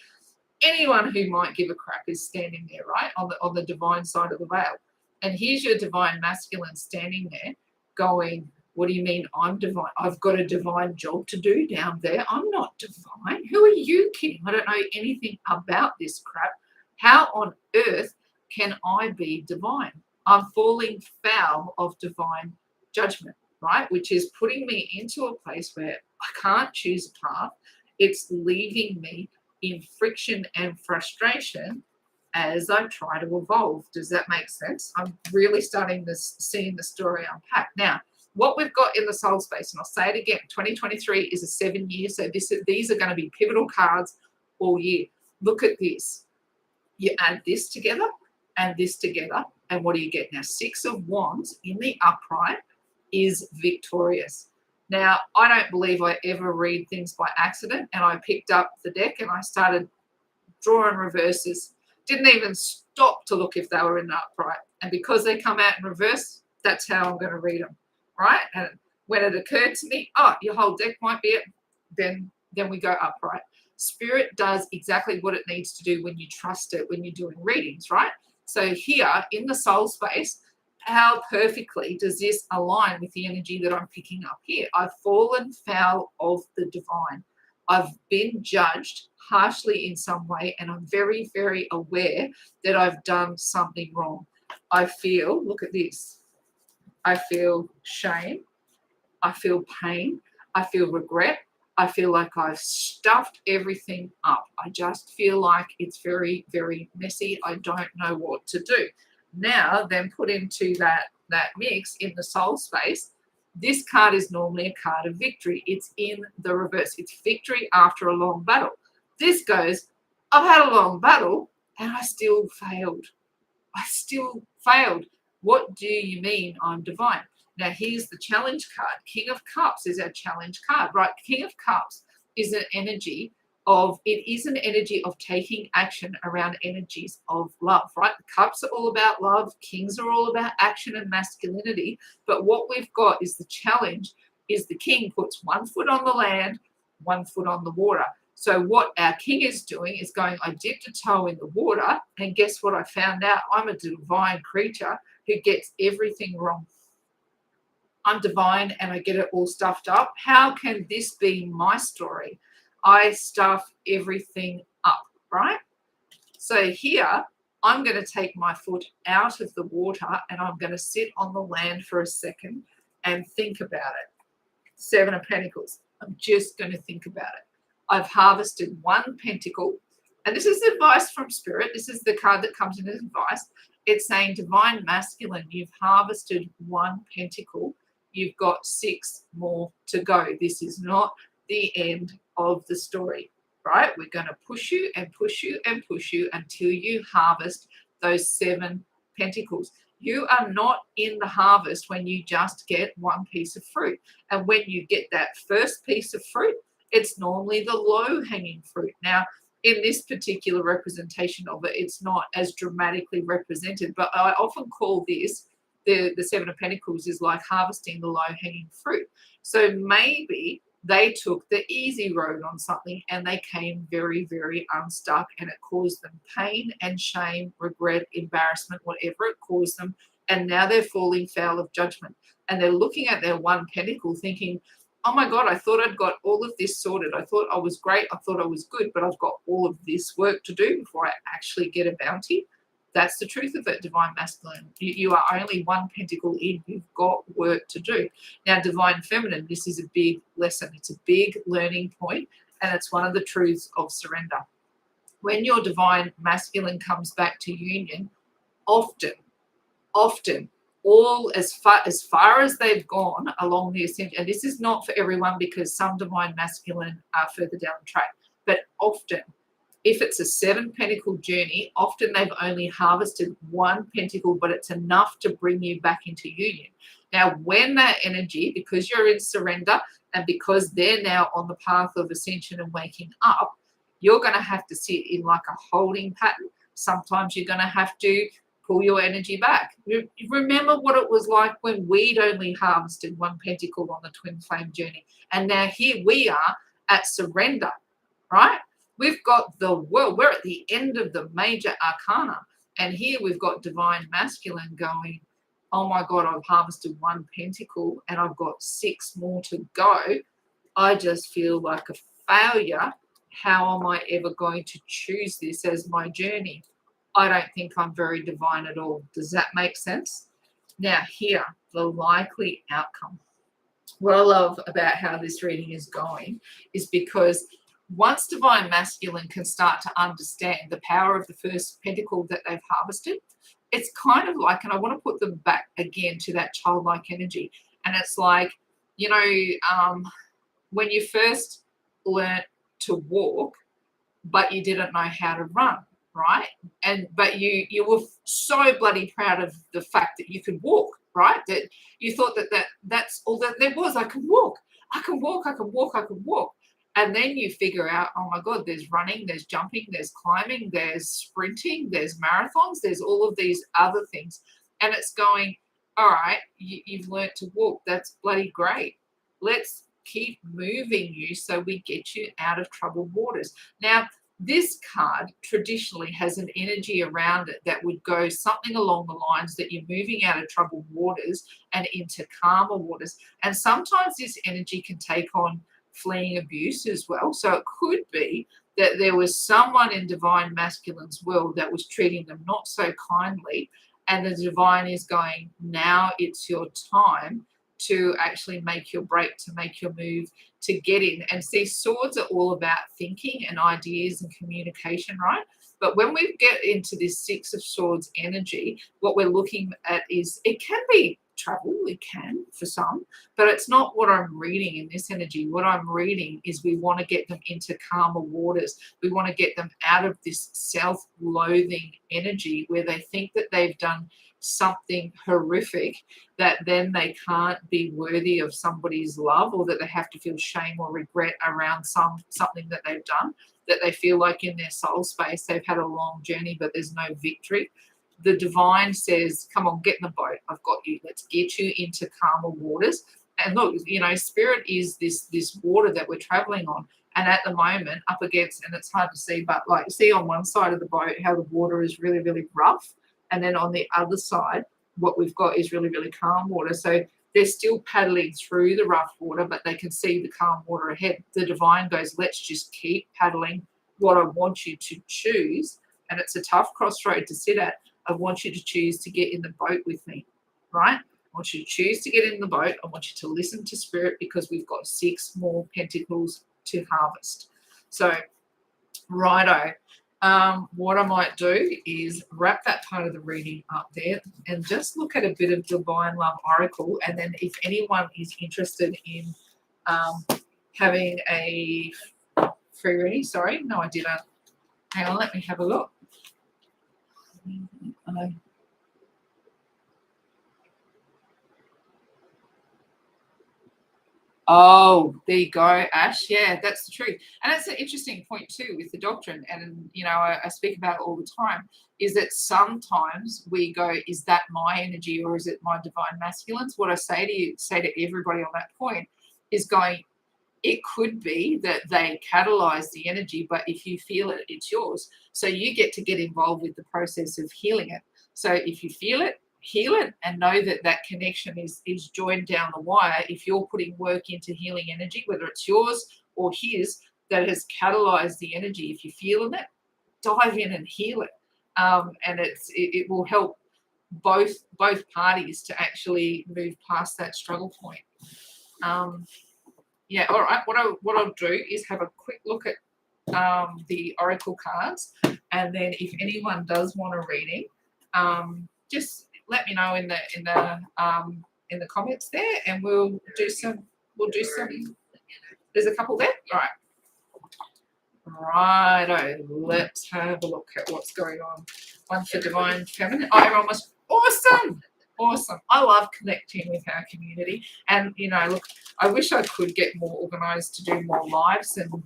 Anyone who might give a crap is standing there, right? On the divine side of the veil. And here's your divine masculine standing there going, what do you mean I'm divine? I've got a divine job to do down there. I'm not divine. Who are you kidding? I don't know anything about this crap. How on earth can I be divine? I'm falling foul of divine judgment, right? Which is putting me into a place where I can't choose a path. It's leaving me in friction and frustration as I try to evolve. Does that make sense? I'm really starting to seeing the story unpack. Now, what we've got in the soul space, and I'll say it again, 2023 is a 7 year, so these are going to be pivotal cards all year. Look at this. You add this together, and what do you get? Now, 6 of Wands in the upright is victorious. Now, I don't believe I ever read things by accident, and I picked up the deck and I started drawing reverses. Didn't even stop to look if they were in the upright. And because they come out in reverse, that's how I'm going to read them, right? And When it occurred to me, oh, your whole deck might be it, then we go upright. Spirit does exactly what it needs to do when you trust it, when you're doing readings, right? So here in the soul space, how perfectly does this align with the energy that I'm picking up here? I've fallen foul of the divine. I've been judged harshly in some way, and I'm very, very aware that I've done something wrong. I feel, look at this, I feel shame, I feel pain, I feel regret, I feel like I've stuffed everything up. I just feel like it's very, very messy. I don't know what to do. Now, then put into that mix in the soul space, this card is normally a card of victory. It's in the reverse. It's victory after a long battle. This goes, I've had a long battle and I still failed. I still failed. What do you mean I'm divine? Now, here's the challenge card. King of Cups is our challenge card, right? King of Cups is an energy of taking action around energies of love, right? The cups are all about love. Kings are all about action and masculinity. But what we've got is the challenge is the king puts one foot on the land, one foot on the water. So what our king is doing is going, I dipped a toe in the water, and guess what I found out? I'm a divine creature who gets everything wrong. I'm divine and I get it all stuffed up. How can this be my story? I stuff everything up, right? So here, I'm going to take my foot out of the water and I'm going to sit on the land for a second and think about it. Seven of Pentacles. I'm just going to think about it. I've harvested one pentacle. And this is advice from Spirit. This is the card that comes in as advice. It's saying divine masculine, you've harvested one pentacle. You've got 6 more to go. This is not the end of the story, right? We're going to push you and push you and push you until you harvest those 7 pentacles. You are not in the harvest when you just get one piece of fruit. And when you get that first piece of fruit, it's normally the low-hanging fruit. Now, in this particular representation of it, it's not as dramatically represented, but I often call this the 7 of Pentacles is like harvesting the low-hanging fruit. So maybe they took the easy road on something and they came very, very unstuck, and it caused them pain and shame, regret, embarrassment, whatever it caused them. And now they're falling foul of judgment. And they're looking at their one pentacle thinking, oh my God, I thought I'd got all of this sorted. I thought I was great. I thought I was good, but I've got all of this work to do before I actually get a bounty. That's the truth of it, divine masculine. You are only one pentacle in. You've got work to do. Now, divine feminine, this is a big lesson. It's a big learning point, and it's one of the truths of surrender. When your divine masculine comes back to union, often, all as far as they've gone along the ascension, and this is not for everyone because some divine masculine are further down the track, but often, if it's a 7 pentacle journey, often they've only harvested one pentacle, but it's enough to bring you back into union. Now, when that energy, because you're in surrender and because they're now on the path of ascension and waking up, you're going to have to sit in like a holding pattern. Sometimes you're going to have to pull your energy back. Remember what it was like when we'd only harvested one pentacle on the twin flame journey. And now here we are at surrender, right? We've got the world. We're at the end of the major arcana. And here we've got divine masculine going, oh my God, I've harvested one pentacle and I've got 6 more to go. I just feel like a failure. How am I ever going to choose this as my journey? I don't think I'm very divine at all. Does that make sense? Now here, the likely outcome. What I love about how this reading is going is because once divine masculine can start to understand the power of the first pentacle that they've harvested, it's kind of like, and I want to put them back again to that childlike energy. And it's like, you know, when you first learnt to walk, but you didn't know how to run, right? But you were so bloody proud of the fact that you could walk, right? That you thought that's all that there was. I can walk. And then you figure out, oh my God, there's running, there's jumping, there's climbing, there's sprinting, there's marathons, there's all of these other things. And it's going, All right, you've learnt to walk. That's bloody great. Let's keep moving you so we get you out of troubled waters. Now, this card traditionally has an energy around it that would go something along the lines that you're moving out of troubled waters and into calmer waters. And sometimes this energy can take on fleeing abuse as well. So it could be that there was someone in divine masculine's world that was treating them not so kindly, and the divine is going, now it's your time to actually make your break, to make your move, to get in. And see, swords are all about thinking and ideas and communication, right? But when we get into this Six of Swords energy, what we're looking at is, it can be travel, it can for some, but it's not what I'm reading in this energy. What I'm reading is we want to get them into calmer waters. We want to get them out of this self-loathing energy where they think that they've done something horrific, that then they can't be worthy of somebody's love, or that they have to feel shame or regret around something that they've done, that they feel like in their soul space they've had a long journey but there's no victory. The divine says, come on, get in the boat. I've got you. Let's get you into calmer waters. And look, spirit is this water that we're traveling on. And at the moment, up against, and it's hard to see, but like see on one side of the boat how the water is really, really rough. And then on the other side, what we've got is really, really calm water. So they're still paddling through the rough water, but they can see the calm water ahead. The divine goes, let's just keep paddling. What I want you to choose, and it's a tough crossroad to sit at, I want you to choose to get in the boat with me, right? I want you to choose to get in the boat. I want you to listen to spirit, because we've got 6 more pentacles to harvest. So, righto. What I might do is wrap that part of the reading up there and just look at a bit of Divine Love Oracle. And then if anyone is interested in having a free reading, sorry, no, I didn't. Hang on, let me have a look. Oh, there you go, Ash. Yeah, that's the truth. And that's an interesting point too with the doctrine. And, I speak about it all the time, is that sometimes we go, is that my energy or is it my divine masculines? What I say to everybody on that point is going, it could be that they catalyze the energy, but if you feel it, it's yours. So you get to get involved with the process of healing it. So if you feel it, heal it, and know that that connection is joined down the wire. If you're putting work into healing energy, whether it's yours or his, that has catalyzed the energy, if you're feeling it, dive in and heal it. And it will help both parties to actually move past that struggle point. Yeah, all right. What I'll do is have a quick look at the oracle cards, and then if anyone does want a reading, just let me know in the comments there, and we'll do some. There's a couple there. All right. Righto. Let's have a look at what's going on. One for Divine Feminine. Oh, everyone was awesome. Awesome. I love connecting with our community. And, look, I wish I could get more organised to do more lives and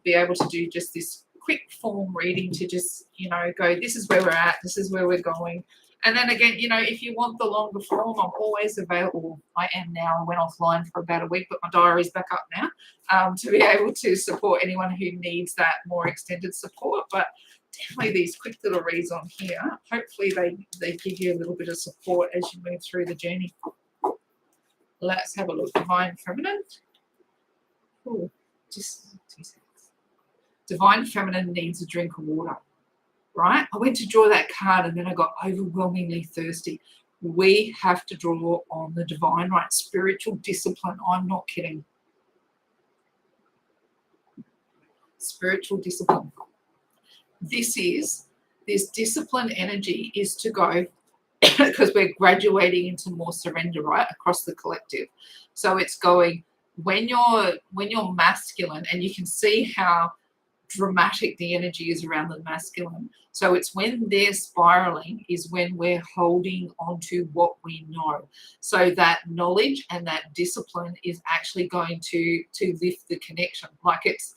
be able to do just this quick form reading to just, go, this is where we're at, this is where we're going. And then again, if you want the longer form, I'm always available. I am now. I went offline for about a week, but my diary's back up now to be able to support anyone who needs that more extended support. But definitely these quick little reads on here, hopefully they give you a little bit of support as you move through the journey. Let's have a look. Divine Feminine. Ooh, just 2 seconds. Divine Feminine needs a drink of water, right? I went to draw that card and then I got overwhelmingly thirsty. We have to draw on the divine, right? Spiritual discipline. I'm not kidding. Spiritual discipline. This discipline energy is to go, because we're graduating into more surrender, right, across the collective. So it's going, when you're masculine, and you can see how dramatic the energy is around the masculine. So it's when they're spiraling is when we're holding on to what we know. So that knowledge and that discipline is actually going to lift the connection. Like it's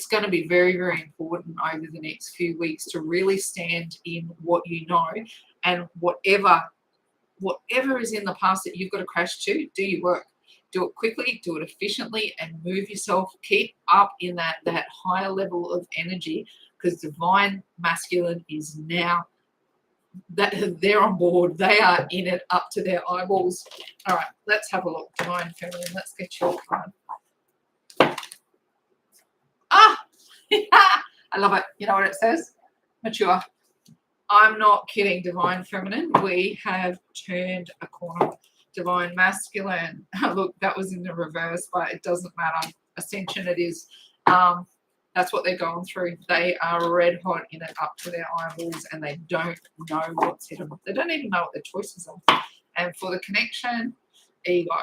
going to be very, very important over the next few weeks to really stand in what you know, and whatever whatever is in the past that you've got to crash to, do your work. Do it quickly, do it efficiently, and move yourself. Keep up in that higher level of energy, because divine masculine is now that they're on board. They are in it up to their eyeballs. All right, let's have a look. Divine feminine. Let's get your card. Ah, I love it. You know what it says? Mature. I'm not kidding, divine feminine. We have turned a corner. Divine masculine. Look, that was in the reverse, but it doesn't matter. Ascension it is. That's what they're going through. They are red hot in it up to their eyeballs, and they don't know what's hit them. They don't even know what their choices are. And for the connection, ego.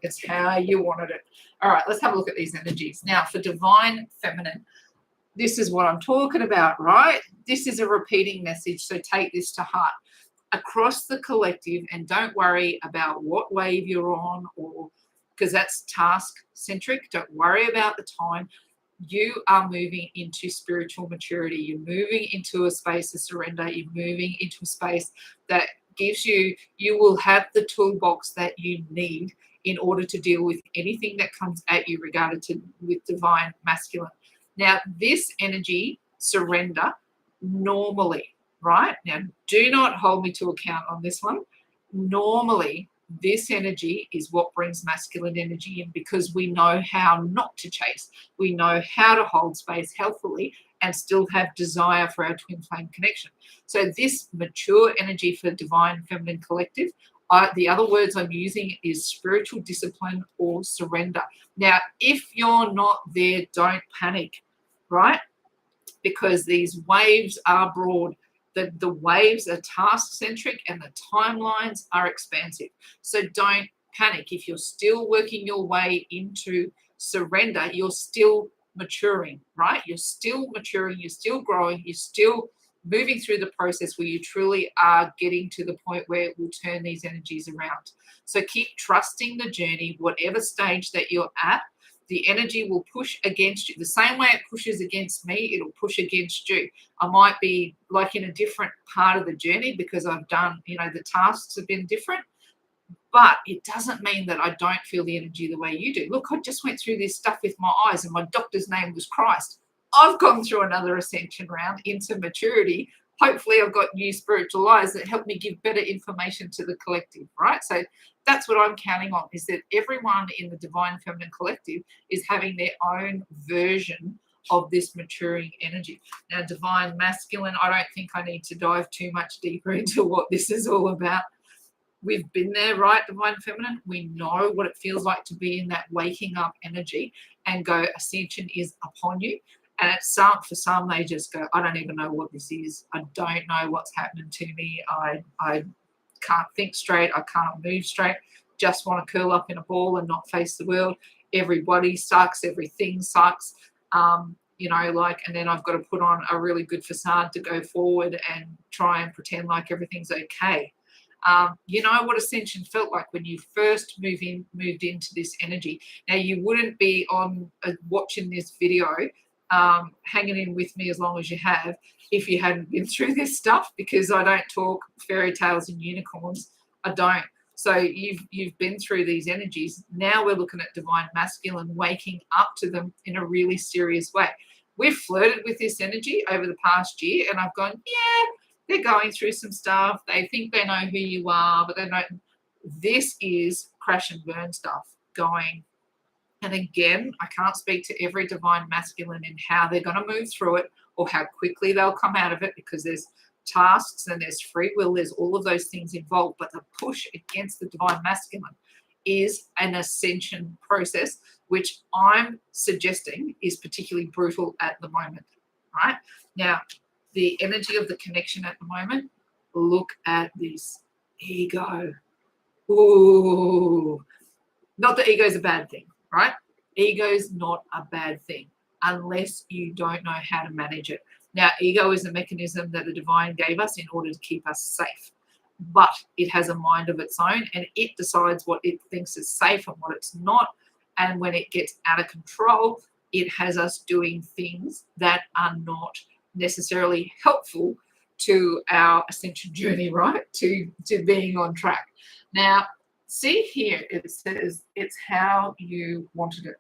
It's how you wanted it. All right, let's have a look at these energies. Now, for divine feminine, this is what I'm talking about, right? This is a repeating message, so take this to heart. Across the collective, and don't worry about what wave you're on, or because that's task-centric. Don't worry about the time. You are moving into spiritual maturity. You're moving into a space of surrender. You're moving into a space that gives you will have the toolbox that you need in order to deal with anything that comes at you regarded to with divine masculine. Now, this energy, surrender, normally, right? Now, do not hold me to account on this one. Normally, this energy is what brings masculine energy in, because we know how not to chase. We know how to hold space healthily and still have desire for our twin flame connection. So this mature energy for divine feminine collective, the other words I'm using is spiritual discipline or surrender. Now, if you're not there, don't panic, right? Because these waves are broad. The waves are task-centric and the timelines are expansive. So don't panic. If you're still working your way into surrender, you're still maturing, right? You're still maturing, you're still growing, you're still moving through the process where you truly are getting to the point where it will turn these energies around. So keep trusting the journey, whatever stage that you're at. The energy will push against you. The same way it pushes against me, it'll push against you. I might be like in a different part of the journey because I've done, the tasks have been different, but it doesn't mean that I don't feel the energy the way you do. Look, I just went through this stuff with my eyes and my doctor's name was Christ. I've gone through another ascension round into maturity. Hopefully I've got new spiritual eyes that help me give better information to the collective, right? So that's what I'm counting on, is that everyone in the divine feminine collective is having their own version of this maturing energy. Now, divine masculine, I don't think I need to dive too much deeper into what this is all about. We've been there, right, divine feminine? We know what it feels like to be in that waking up energy and go, ascension is upon you. And for some, they just go, I don't even know what this is. I don't know what's happening to me. I can't think straight. I can't move straight. Just want to curl up in a ball and not face the world. Everybody sucks. Everything sucks. And then I've got to put on a really good facade to go forward and try and pretend like everything's okay. You know what ascension felt like when you first moved into this energy. Now, you wouldn't be watching this video hanging in with me as long as you have if you hadn't been through this stuff, because I don't talk fairy tales and unicorns. I don't. So you've been through these energies. Now we're looking at divine masculine, waking up to them in a really serious way. We've flirted with this energy over the past year, and I've gone, yeah, they're going through some stuff. They think they know who you are, but they don't. This is crash and burn stuff going. And again, I can't speak to every divine masculine and how they're going to move through it or how quickly they'll come out of it, because there's tasks and there's free will, there's all of those things involved. But the push against the divine masculine is an ascension process, which I'm suggesting is particularly brutal at the moment, right? Now, the energy of the connection at the moment, look at this ego. Ooh, not that ego is a bad thing, right? Ego is not a bad thing unless you don't know how to manage it. Now, ego is a mechanism that the divine gave us in order to keep us safe, but it has a mind of its own, and it decides what it thinks is safe and what it's not. And when it gets out of control, it has us doing things that are not necessarily helpful to our ascension journey, right? To being on track. Now, see here, it says it's how you wanted it.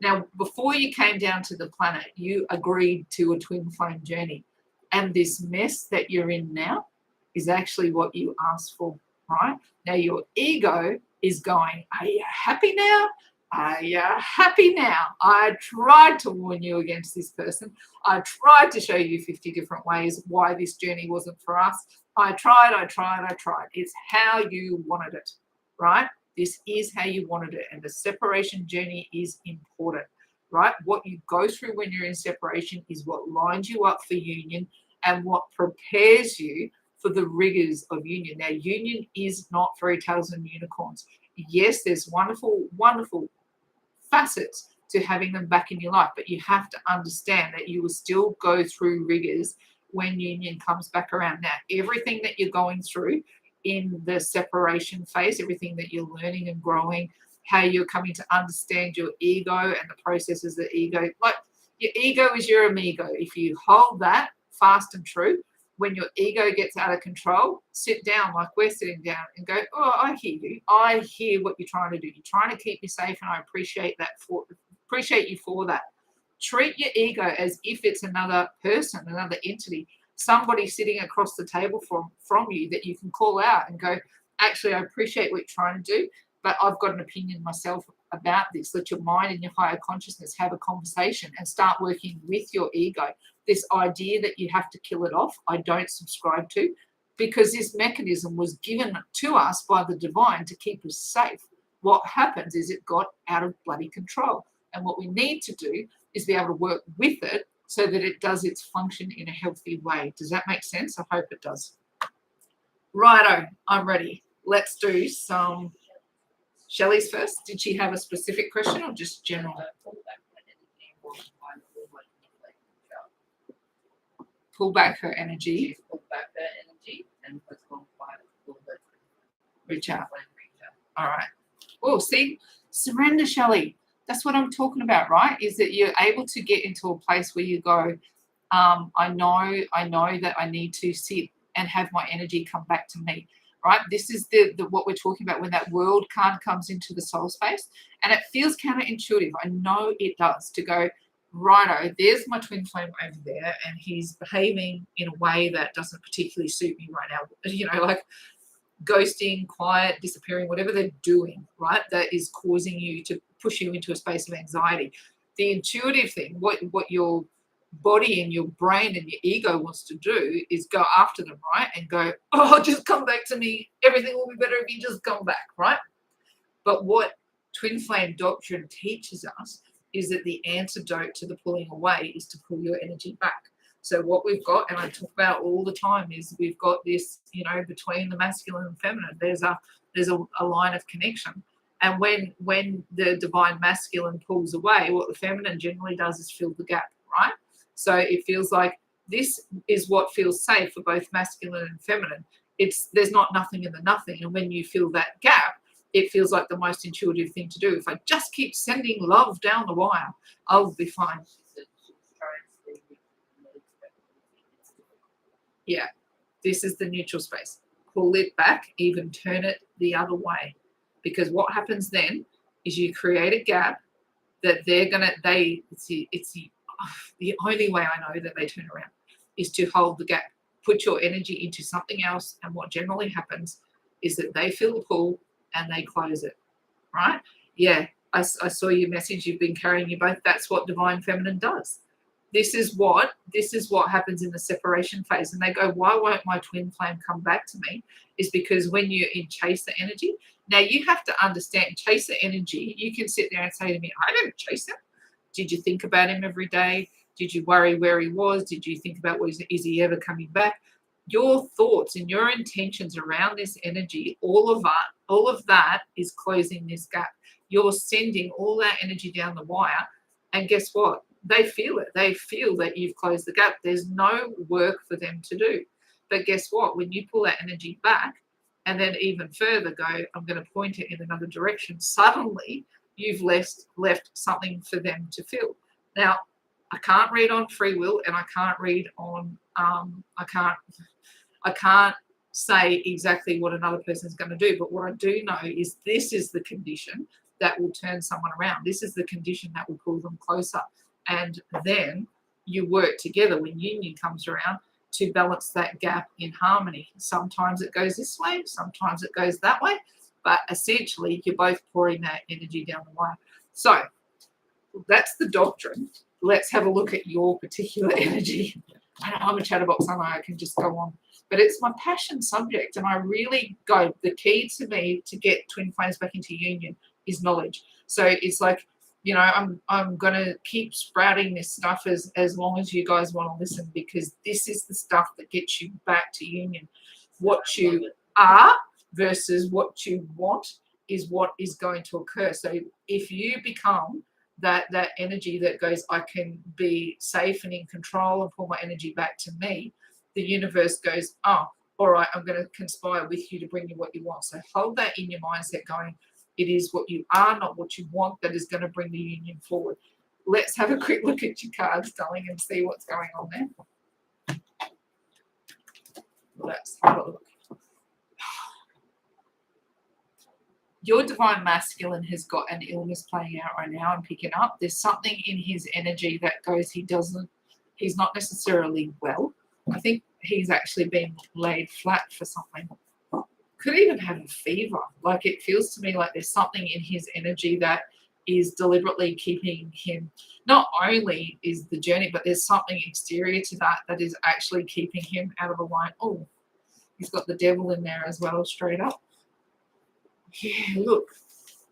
Now, before you came down to the planet, you agreed to a twin flame journey. And this mess that you're in now is actually what you asked for, right? Now, your ego is going, are you happy now? Are you happy now? I tried to warn you against this person. I tried to show you 50 different ways why this journey wasn't for us. I tried. It's how you wanted it, right? This is how you wanted it. And the separation journey is important, right? What you go through when you're in separation is what lines you up for union and what prepares you for the rigors of union. Now, union is not fairy tales and unicorns. Yes, there's wonderful, wonderful facets to having them back in your life, but you have to understand that you will still go through rigors when union comes back around. Now, everything that you're going through in the separation phase, everything that you're learning and growing, how you're coming to understand your ego and the processes of the ego. Like, your ego is your amigo. If you hold that fast and true, when your ego gets out of control, sit down like we're sitting down and go, oh, I hear you. I hear what you're trying to do. You're trying to keep me safe, and I appreciate you for that. Treat your ego as if it's another person, another entity, somebody sitting across the table from you that you can call out and go, actually, I appreciate what you're trying to do, but I've got an opinion myself about this. Let your mind and your higher consciousness have a conversation and start working with your ego. This idea that you have to kill it off, I don't subscribe to, because this mechanism was given to us by the divine to keep us safe. What happens is it got out of bloody control. And what we need to do is be able to work with it so that it does its function in a healthy way. Does that make sense? I hope it does. Righto, I'm ready. Let's do some Shelley's first. Did she have a specific question or just general? Pull back her energy. Pull back her energy and reach out. All right. Oh, see, surrender, Shelley. That's what I'm talking about, right? Is that you're able to get into a place where you go, I know that I need to sit and have my energy come back to me, right? This is the what we're talking about when that world card comes into the soul space, and it feels counterintuitive. I know it does, to go, righto, there's my twin flame over there, and he's behaving in a way that doesn't particularly suit me right now. You know, like ghosting, quiet, disappearing, whatever they're doing, right? That is causing you to push you into a space of anxiety. The intuitive thing, what your body and your brain and your ego wants to do is go after them, right? And go, oh, just come back to me. Everything will be better if you just come back, right? But what twin flame doctrine teaches us is that the antidote to the pulling away is to pull your energy back. So what we've got, and I talk about all the time, is we've got this, you know, between the masculine and feminine, there's a line of connection. And when the divine masculine pulls away, what the feminine generally does is fill the gap, right? So it feels like this is what feels safe for both masculine and feminine. There's not nothing in the nothing. And when you fill that gap, it feels like the most intuitive thing to do. If I just keep sending love down the wire, I'll be fine. Yeah, this is the neutral space. Pull it back, even turn it the other way. Because what happens then is you create a gap that it's the only way I know that they turn around is to hold the gap, put your energy into something else. And what generally happens is that they feel the pull and they close it, right? Yeah, I saw your message. You've been carrying you both. That's what divine feminine does. This is what happens in the separation phase. And they go, why won't my twin flame come back to me? Is because when you're in chaser energy, now you have to understand chaser energy. You can sit there and say to me, I didn't chase him. Did you think about him every day? Did you worry where he was? Did you think about, is he ever coming back? Your thoughts and your intentions around this energy, all of that is closing this gap. You're sending all that energy down the wire. And guess what? They feel it. They feel that you've closed the gap. There's no work for them to do. But guess what? When you pull that energy back and then even further go, I'm going to point it in another direction, suddenly you've left something for them to fill. Now, I can't read on free will and I can't read on I can't say exactly what another person is going to do, but what I do know is this is the condition that will turn someone around. This is the condition that will pull them closer. And then you work together when union comes around to balance that gap in harmony. Sometimes it goes this way, sometimes it goes that way, but essentially you're both pouring that energy down the wire. So that's the doctrine. Let's have a look at your particular energy. I'm a chatterbox, I can just go on. But it's my passion subject, and I really go, the key to me to get twin flames back into union is knowledge. So it's like, you know, I'm going to keep sprouting this stuff as long as you guys want to listen, because this is the stuff that gets you back to union. What you are versus what you want is what is going to occur. So if you become that energy that goes, I can be safe and in control and pull my energy back to me, the universe goes, oh, all right, I'm going to conspire with you to bring you what you want. So hold that in your mindset going, it is what you are, not what you want, that is going to bring the union forward. Let's have a quick look at your cards, darling, and see what's going on there. Let's have a look. Your divine masculine has got an illness playing out right now. I'm picking up. There's something in his energy that goes, he's not necessarily well. I think he's actually been laid flat for something. Could even have a fever. Like, it feels to me like there's something in his energy that is deliberately keeping him, not only is the journey, but there's something exterior to that is actually keeping him out of the line. Oh, he's got the devil in there as well, straight up. Yeah, look.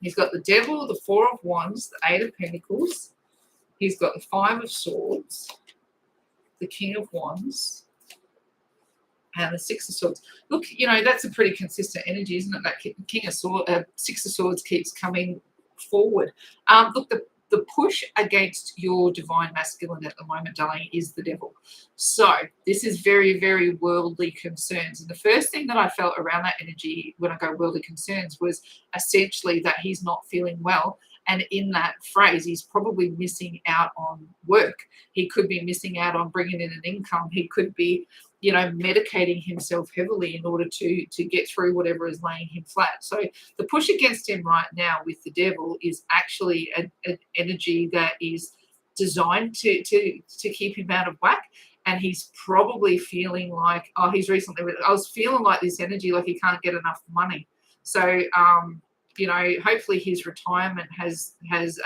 He's got the devil, the Four of Wands, the Eight of Pentacles. He's got the Five of Swords, the King of Wands, and the Six of Swords. Look, you know, that's a pretty consistent energy, isn't it? That Six of Swords keeps coming forward. Look, the push against your divine masculine at the moment, darling, is the devil. So this is very, very worldly concerns. And the first thing that I felt around that energy when I go worldly concerns was essentially that he's not feeling well. And in that phrase, he's probably missing out on work. He could be missing out on bringing in an income. He could be, you know, medicating himself heavily in order to get through whatever is laying him flat. So the push against him right now with the devil is actually an energy that is designed to keep him out of whack. And he's probably feeling like, I was feeling like this energy, like he can't get enough money. So, you know, hopefully his retirement has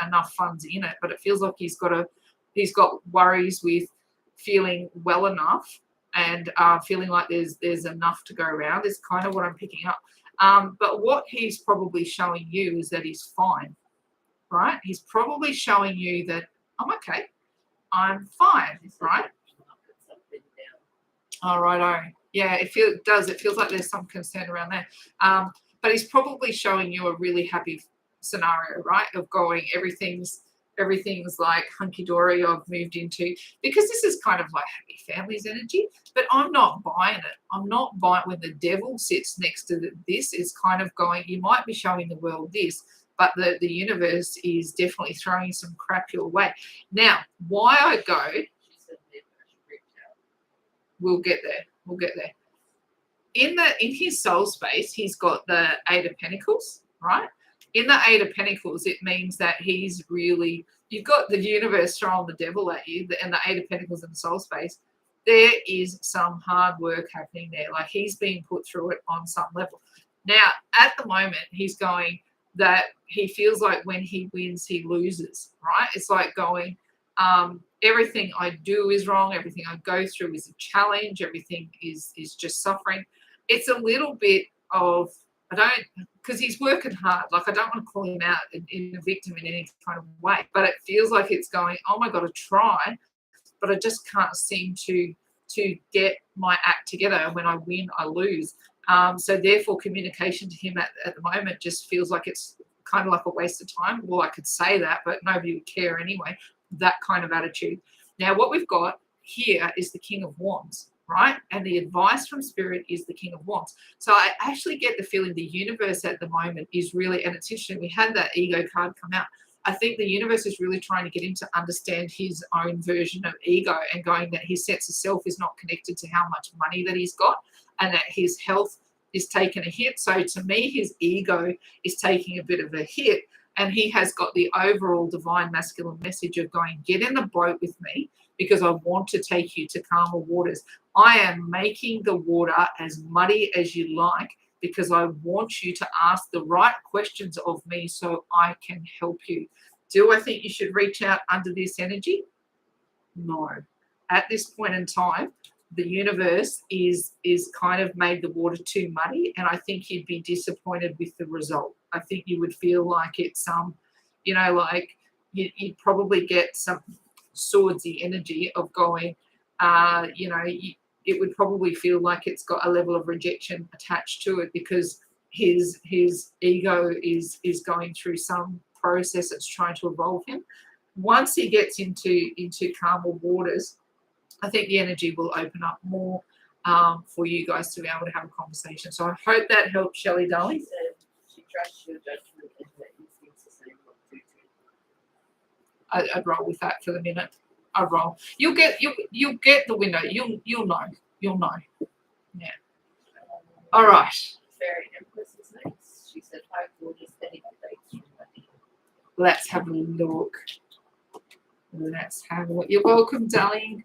enough funds in it, but it feels like he's got worries with feeling well enough and feeling like there's enough to go around is kind of what I'm picking up. But what he's probably showing you is that he's fine, right? He's probably showing you that I'm okay, I'm fine, right? All right. Yeah, it does. It feels like there's some concern around there. But he's probably showing you a really happy scenario, right? Of going, everything's like hunky-dory. I've moved into, because this is kind of like happy families energy, but I'm not buying it. I'm not buying when the devil sits next to this. Is kind of going, you might be showing the world this, but the universe is definitely throwing some crap your way. Now, why I go, we'll get there. In his soul space, he's got the Eight of Pentacles, right? In the Eight of Pentacles, it means that he's really, you've got the universe throwing the devil at you, and the Eight of Pentacles in the soul space. There is some hard work happening there. Like, he's being put through it on some level. Now, at the moment, he's going that he feels like when he wins, he loses, right? It's like going, everything I do is wrong. Everything I go through is a challenge. Everything is just suffering. It's a little bit of, because he's working hard. Like, I don't want to call him out in a victim in any kind of way, but it feels like it's going, oh my God, I try, but I just can't seem to get my act together. And when I win, I lose. So therefore, communication to him at the moment just feels like it's kind of like a waste of time. Well, I could say that, but nobody would care anyway. That kind of attitude. Now, what we've got here is the King of Wands, right? And the advice from Spirit is the King of Wands. So I actually get the feeling the universe at the moment is really, and it's interesting, we had that ego card come out. I think the universe is really trying to get him to understand his own version of ego and going that his sense of self is not connected to how much money that he's got and that his health is taking a hit. So to me, his ego is taking a bit of a hit, and he has got the overall divine masculine message of going, get in the boat with me because I want to take you to calmer waters. I am making the water as muddy as you like because I want you to ask the right questions of me so I can help you. Do I think you should reach out under this energy? No. At this point in time, the universe is kind of made the water too muddy, and I think you'd be disappointed with the result. I think you would feel like it's like you'd probably get some swordsy energy of going, it would probably feel like it's got a level of rejection attached to it because his ego is going through some process that's trying to evolve him. Once he gets into calmer waters, I think the energy will open up more for you guys to be able to have a conversation. So I hope that helps, Shelley, She darling. said she trusts your judgment and her instincts to say what to do. I'd roll with that for the minute. I'd roll. You'll get the window. You'll know. You'll know. Yeah. All right. Fairy Empress is next. She said, hi, gorgeous. Any updates from Wendy? Let's have a look. Let's have a look. You're welcome, darling.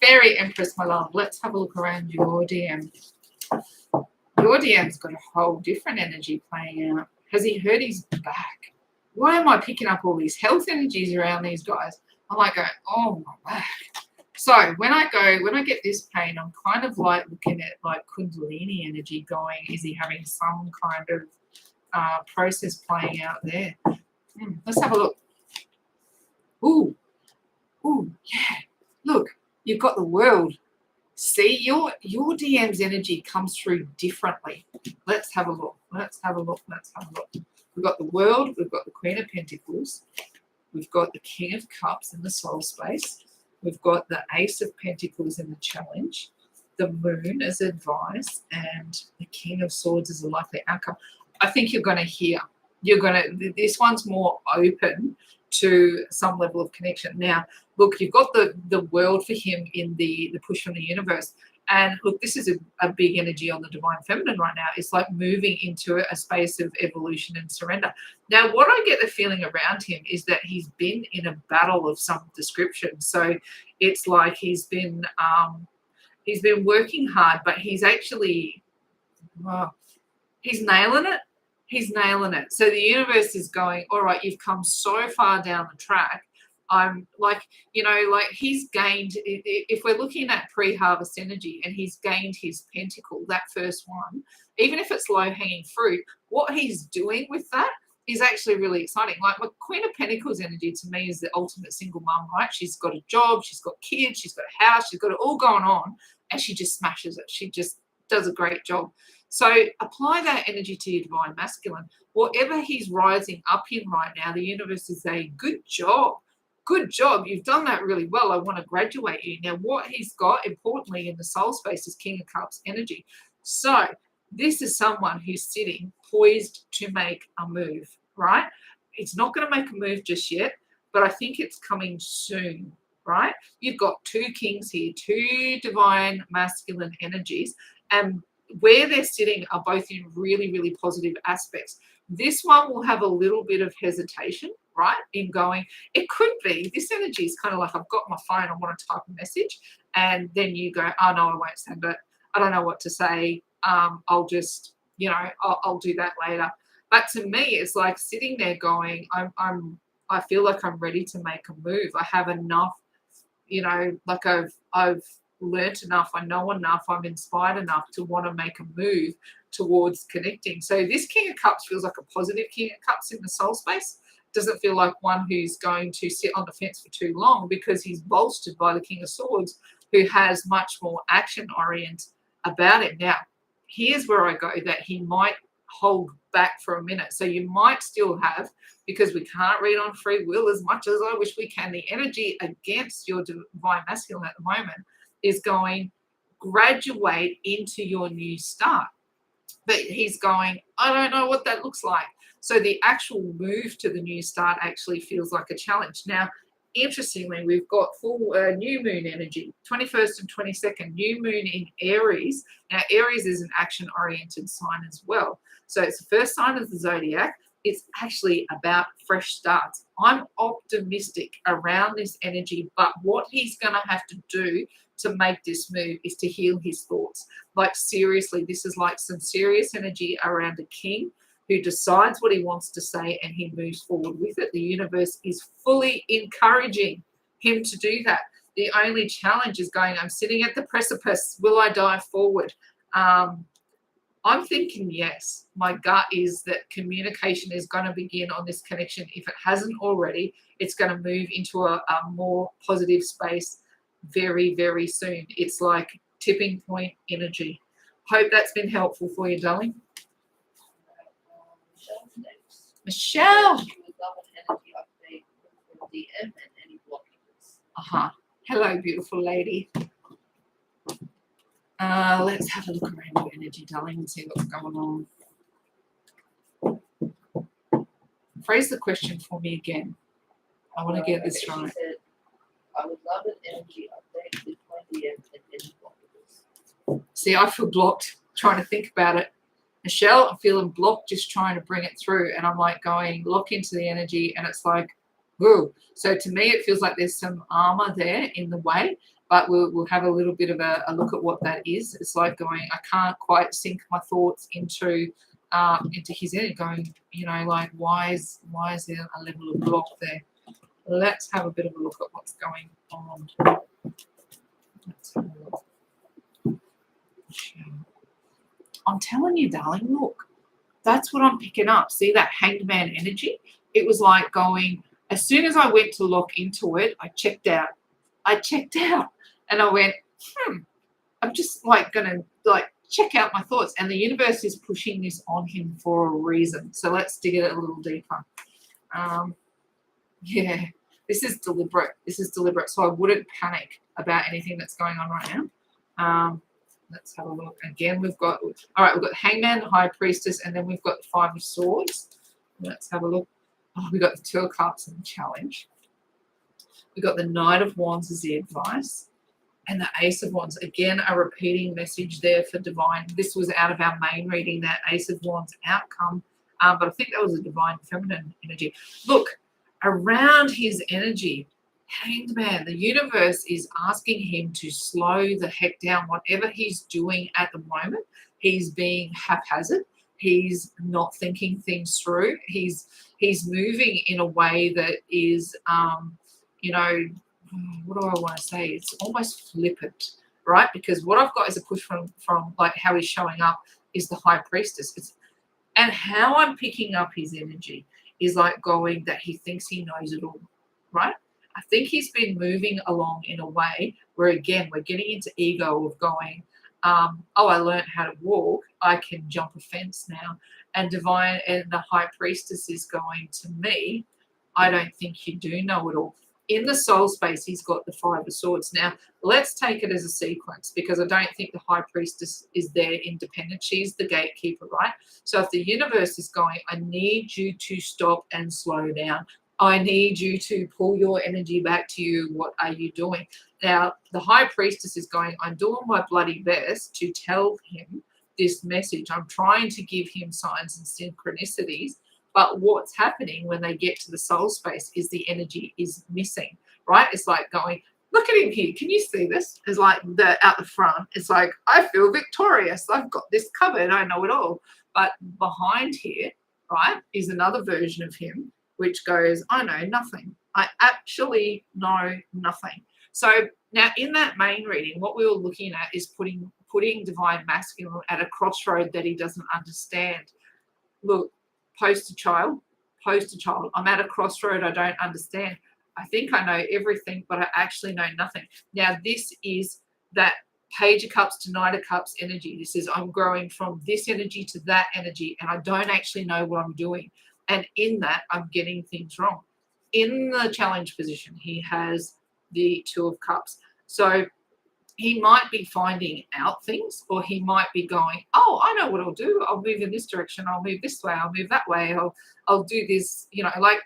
Fairy Empress, my love. Let's have a look around your DM. Your DM's got a whole different energy playing out. Has he hurt his back? Why am I picking up all these health energies around these guys? I'm like going, oh my back. So when I get this pain, I'm kind of like looking at like Kundalini energy going, is he having some kind of process playing out there? Let's have a look. Ooh, yeah. Look, you've got the world. See, your DM's energy comes through differently. Let's have a look. We've got the world. We've got the Queen of Pentacles. We've got the King of Cups in the soul space. We've got the Ace of Pentacles in the challenge. The Moon as advice, and the King of Swords as a likely outcome. I think you're going to hear. This one's more open to some level of connection. Now, look, you've got the world for him in the push from the universe. And look, this is a big energy on the divine feminine right now. It's like moving into a space of evolution and surrender. Now, what I get the feeling around him is that he's been in a battle of some description. So it's like he's been working hard, but he's actually, he's nailing it. He's nailing it. So the universe is going, all right, you've come so far down the track. I'm like he's gained, if we're looking at pre-harvest energy and he's gained his pentacle, that first one, even if it's low-hanging fruit, what he's doing with that is actually really exciting. Like my Queen of Pentacles energy to me is the ultimate single mum, right? She's got a job, she's got kids, she's got a house, she's got it all going on, and she just smashes it. She just does a great job. So apply that energy to your divine masculine. Whatever he's rising up in right now, the universe is saying, good job. Good job. You've done that really well. I want to graduate you. Now, what he's got, importantly, in the soul space is King of Cups energy. So this is someone who's sitting poised to make a move, right? He's not going to make a move just yet, but I think it's coming soon, right? You've got two kings here, two divine masculine energies, and where they're sitting are both in really, really positive aspects. This one will have a little bit of hesitation, right, in going, it could be, this energy is kind of like, I've got my phone, I want to type a message, and then you go, oh, no, I won't send it. I don't know what to say. I'll just, I'll do that later. But to me, it's like sitting there going, I feel like I'm ready to make a move. I have enough, like I've learnt enough, I know enough, I'm inspired enough to want to make a move towards connecting. So this King of Cups feels like a positive King of Cups in the soul space. Doesn't feel like one who's going to sit on the fence for too long, because he's bolstered by the King of Swords, who has much more action orient about it. Now, here's where I go, that he might hold back for a minute. So you might still have, because we can't read on free will as much as I wish we can, the energy against your divine masculine at the moment is going, graduate into your new start. But he's going, I don't know what that looks like. So the actual move to the new start actually feels like a challenge. Now, interestingly, we've got full new moon energy, 21st and 22nd, new moon in Aries. Now, Aries is an action-oriented sign as well. So it's the first sign of the zodiac. It's actually about fresh starts. I'm optimistic around this energy, but what he's going to have to do to make this move is to heal his thoughts. Like, seriously, this is like some serious energy around a king who decides what he wants to say and he moves forward with it. The universe is fully encouraging him to do that. The only challenge is going, I'm sitting at the precipice. Will I dive forward? I'm thinking yes. My gut is that communication is going to begin on this connection. If it hasn't already, it's going to move into a more positive space very, very soon. It's like tipping point energy. Hope that's been helpful for you, darling. Michelle's next. Michelle. She would love an energy update from DM and any blockages. Hello, beautiful lady. Let's have a look around your energy, darling, and see what's going on. Phrase the question for me again. I want to get this She right. said, I would love an energy update with my DM and any blockages. See, I feel blocked trying to think about it. Michelle, I'm feeling blocked just trying to bring it through. And I'm like going, lock into the energy. And it's like, whoa. So to me, it feels like there's some armor there in the way. But we'll have a little bit of a look at what that is. It's like going, I can't quite sink my thoughts into his energy, going, like, why is there a level of block there? Let's have a bit of a look at what's going on. Let's have a look. I'm telling you, darling, look, that's what I'm picking up. See that hanged man energy? It was like going, as soon as I went to lock into it, I checked out. And I went, I'm just like going to check out my thoughts. And the universe is pushing this on him for a reason. So let's dig it a little deeper. Yeah, this is deliberate. So I wouldn't panic about anything that's going on right now. Let's have a look. Again, we've got Hangman, the High Priestess, and then we've got the Five of Swords. Let's have a look. Oh, we've got the Two of Cups and the Challenge. We've got the Knight of Wands as the advice. And the Ace of Wands, again, a repeating message there for divine. This was out of our main reading, that Ace of Wands outcome. But I think that was a divine feminine energy. Look, around his energy, Hanged Man, the universe is asking him to slow the heck down. Whatever he's doing at the moment, he's being haphazard. He's not thinking things through. He's moving in a way that is, what do I want to say? It's almost flippant, right? Because what I've got is a push from like how he's showing up is the High Priestess. And how I'm picking up his energy is like going that he thinks he knows it all, right? I think he's been moving along in a way where, again, we're getting into ego of going, I learned how to walk. I can jump a fence now. And divine and the High Priestess is going, to me, I don't think you do know it all. In the soul space, he's got the Five of Swords. Now, let's take it as a sequence, because I don't think the High Priestess is there independent. She's the gatekeeper, right? So if the universe is going, I need you to stop and slow down. I need you to pull your energy back to you. What are you doing? Now, the High Priestess is going, I'm doing my bloody best to tell him this message. I'm trying to give him signs and synchronicities. But what's happening when they get to the soul space is the energy is missing, right? It's like going, look at him here. Can you see this? It's like out the front. It's like, I feel victorious. I've got this covered. I know it all. But behind here, right, is another version of him, which goes, I know nothing. I actually know nothing. So now in that main reading, what we were looking at is putting divine masculine at a crossroad that he doesn't understand. Look, poster child. I'm at a crossroad I don't understand. I think I know everything, but I actually know nothing. Now, this is that Page of Cups to Knight of Cups energy. This is, I'm growing from this energy to that energy, and I don't actually know what I'm doing. And in that, I'm getting things wrong. In the challenge position, he has the Two of Cups. So he might be finding out things, or he might be going, oh, I know what I'll do. I'll move in this direction. I'll move this way. I'll move that way. I'll do this, like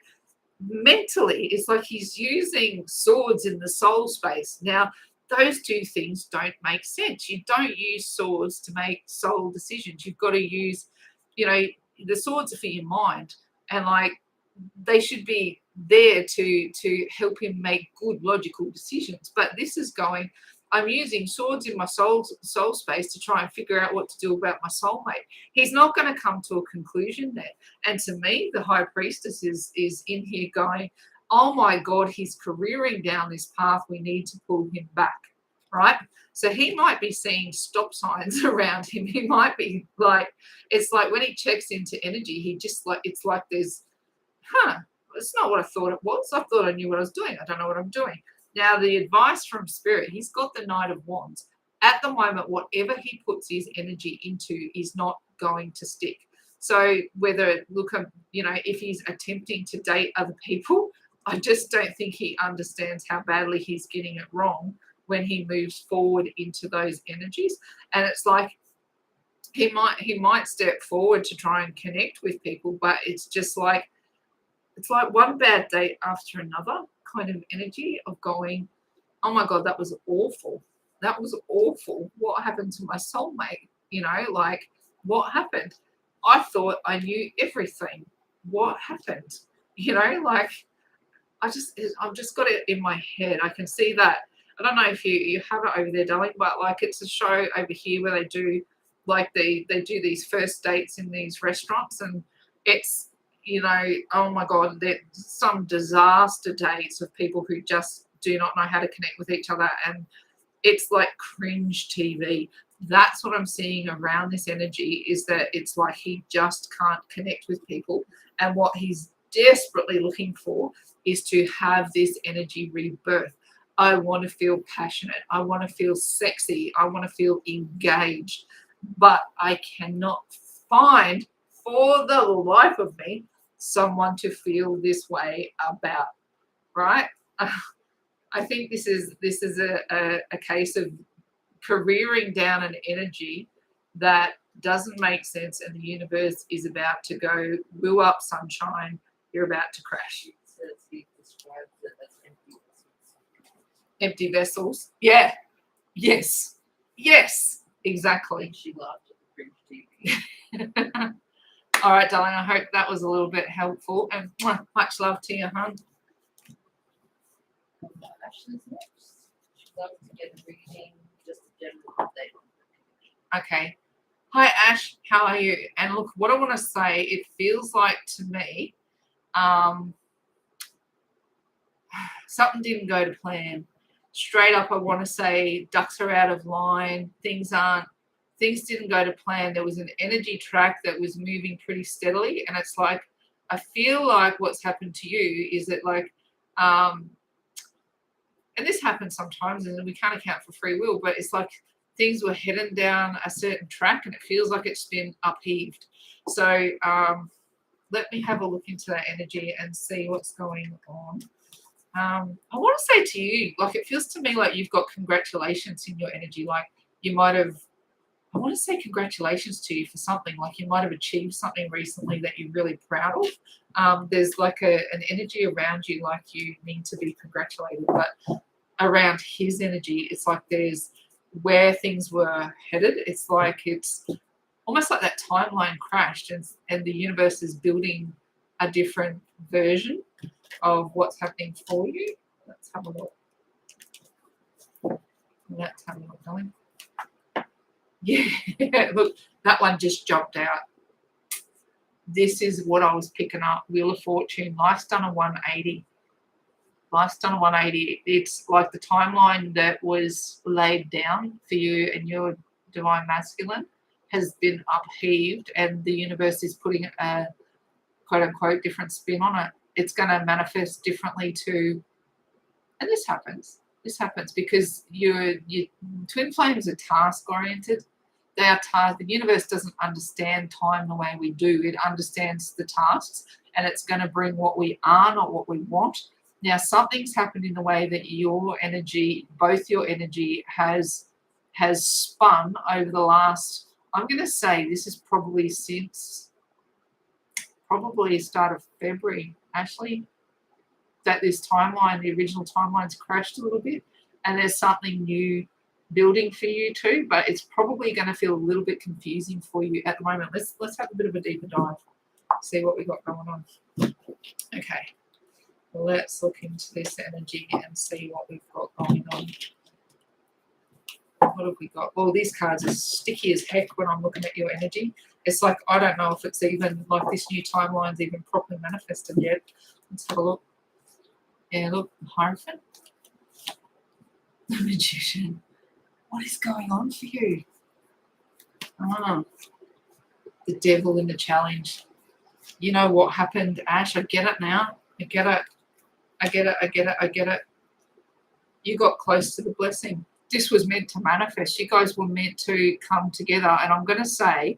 mentally, it's like he's using swords in the soul space. Now, those two things don't make sense. You don't use swords to make soul decisions. You've got to use, the swords are for your mind, and like they should be there to help him make good logical decisions. But this is going, I'm using swords in my soul space to try and figure out what to do about my soulmate. He's not going to come to a conclusion there. And to me, the high priestess is in here going, oh my God, he's careering down this path. We need to pull him back, right? So he might be seeing stop signs around him. He might be like, it's like when he checks into energy, he just like, it's like there's, it's not what I thought it was. I thought I knew what I was doing. I don't know what I'm doing. Now, the advice from Spirit, he's got the Knight of Wands. At the moment, whatever he puts his energy into is not going to stick. So whether, if he's attempting to date other people, I just don't think he understands how badly he's getting it wrong when he moves forward into those energies. And it's like he might step forward to try and connect with people, but it's just like, it's like one bad date after another kind of energy of going, oh my God, that was awful. That was awful. What happened to my soulmate? Like what happened? I thought I knew everything. What happened? Like I've just got it in my head. I can see that. I don't know if you have it over there, darling, but like it's a show over here where they do like they do these first dates in these restaurants, and it's, oh my God, there's some disaster dates of people who just do not know how to connect with each other. And it's like cringe TV. That's what I'm seeing around this energy, is that it's like he just can't connect with people. And what he's desperately looking for is to have this energy rebirth. I want to feel passionate. I want to feel sexy. I want to feel engaged. But I cannot find, for the life of me, someone to feel this way about, right? I think this is a case of careering down an energy that doesn't make sense, and the universe is about to go, woo up, sunshine, you're about to crash. It says he describes it as empty vessels. Empty vessels. Yeah. Yes. Exactly. And she laughed at the cringe TV. All right, darling, I hope that was a little bit helpful, and much love to you, hon. Ashley's next. She'd love to get a reading, just a general update. Okay. Hi, Ash. How are you? And look, what I want to say, it feels like to me, something didn't go to plan. Straight up, I want to say ducks are out of line. Things didn't go to plan. There was an energy track that was moving pretty steadily. And it's like, I feel like what's happened to you is that like, and this happens sometimes and we can't account for free will, but it's like things were heading down a certain track and it feels like it's been upheaved. So let me have a look into that energy and see what's going on. I want to say to you, like it feels to me like you've got congratulations in your energy. Like you might have, I want to say congratulations to you for something, like you might have achieved something recently that you're really proud of. There's like an energy around you like you need to be congratulated, but around his energy, it's like there's where things were headed. It's like it's almost like that timeline crashed and the universe is building a different version of what's happening for you. Let's have a look. Let's have a look, darling. Yeah, look, that one just jumped out. This is what I was picking up. Wheel of Fortune. Life's done a 180. Life's done a 180. It's like the timeline that was laid down for you and your divine masculine has been upheaved, and the universe is putting a quote-unquote different spin on it. It's going to manifest differently to, and this happens because your twin flames are task-oriented. They are task. The universe doesn't understand time the way we do. It understands the tasks, and it's going to bring what we are, not what we want. Now, something's happened in the way that your energy, both your energy, has spun over the last. I'm going to say this is probably since start of February, Ashley, that this timeline, the original timeline's crashed a little bit, and there's something new building for you too, but it's probably going to feel a little bit confusing for you at the moment. Let's have a bit of a deeper dive, see what we got going on. Okay, let's look into this energy and see what we've got going on. What have we got? Well, these cards are sticky as heck when I'm looking at your energy. It's like, I don't know if it's even like this new timeline's even properly manifested yet. Let's have a look. Yeah, look, Hierophant. The Magician. What is going on for you? The Devil in the Challenge. You know what happened, Ash? I get it now. I get it. You got close to the blessing. This was meant to manifest. You guys were meant to come together. And I'm going to say,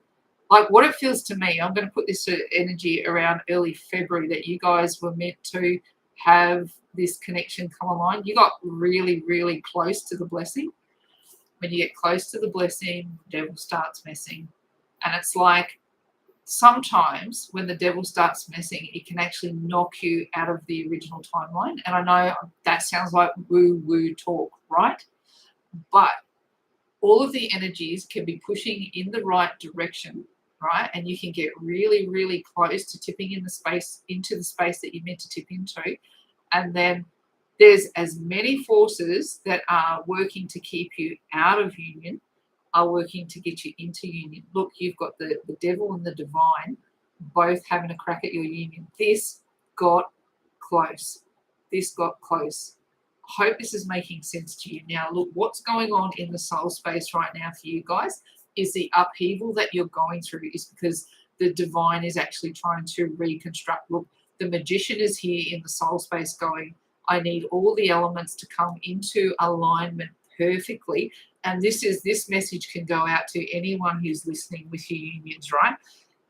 like, what it feels to me, I'm going to put this energy around early February, that you guys were meant to have this connection come along. You got really, really close to the blessing. When you get close to the blessing, the devil starts messing. And it's like, sometimes when the devil starts messing, it can actually knock you out of the original timeline. And I know that sounds like woo-woo talk, right? But all of the energies can be pushing in the right direction, right? And you can get really, really close to tipping into the space that you're meant to tip into. And then there's as many forces that are working to keep you out of union are working to get you into union. Look, you've got the devil and the divine both having a crack at your union. This got close. I hope this is making sense to you. Now, look, what's going on in the soul space right now for you guys is the upheaval that you're going through is because the divine is actually trying to reconstruct. Look, the Magician is here in the soul space going, I need all the elements to come into alignment perfectly. And this message can go out to anyone who's listening with your unions, right?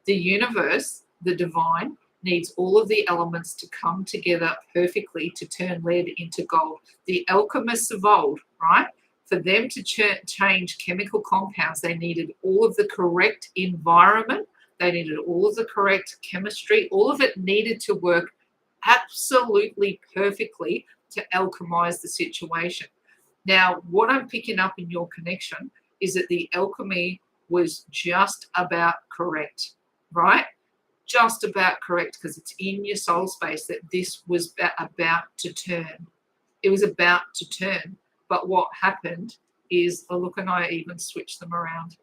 The universe, the divine, needs all of the elements to come together perfectly to turn lead into gold. The alchemists of old, right? For them to change chemical compounds, they needed all of the correct environment. They needed all of the correct chemistry. All of it needed to work absolutely perfectly to alchemize the situation. Now, what I'm picking up in your connection is that the alchemy was just about correct, right? Just about correct, because it's in your soul space that this was about to turn. It was about to turn. But what happened is, oh, look, and I even switched them around.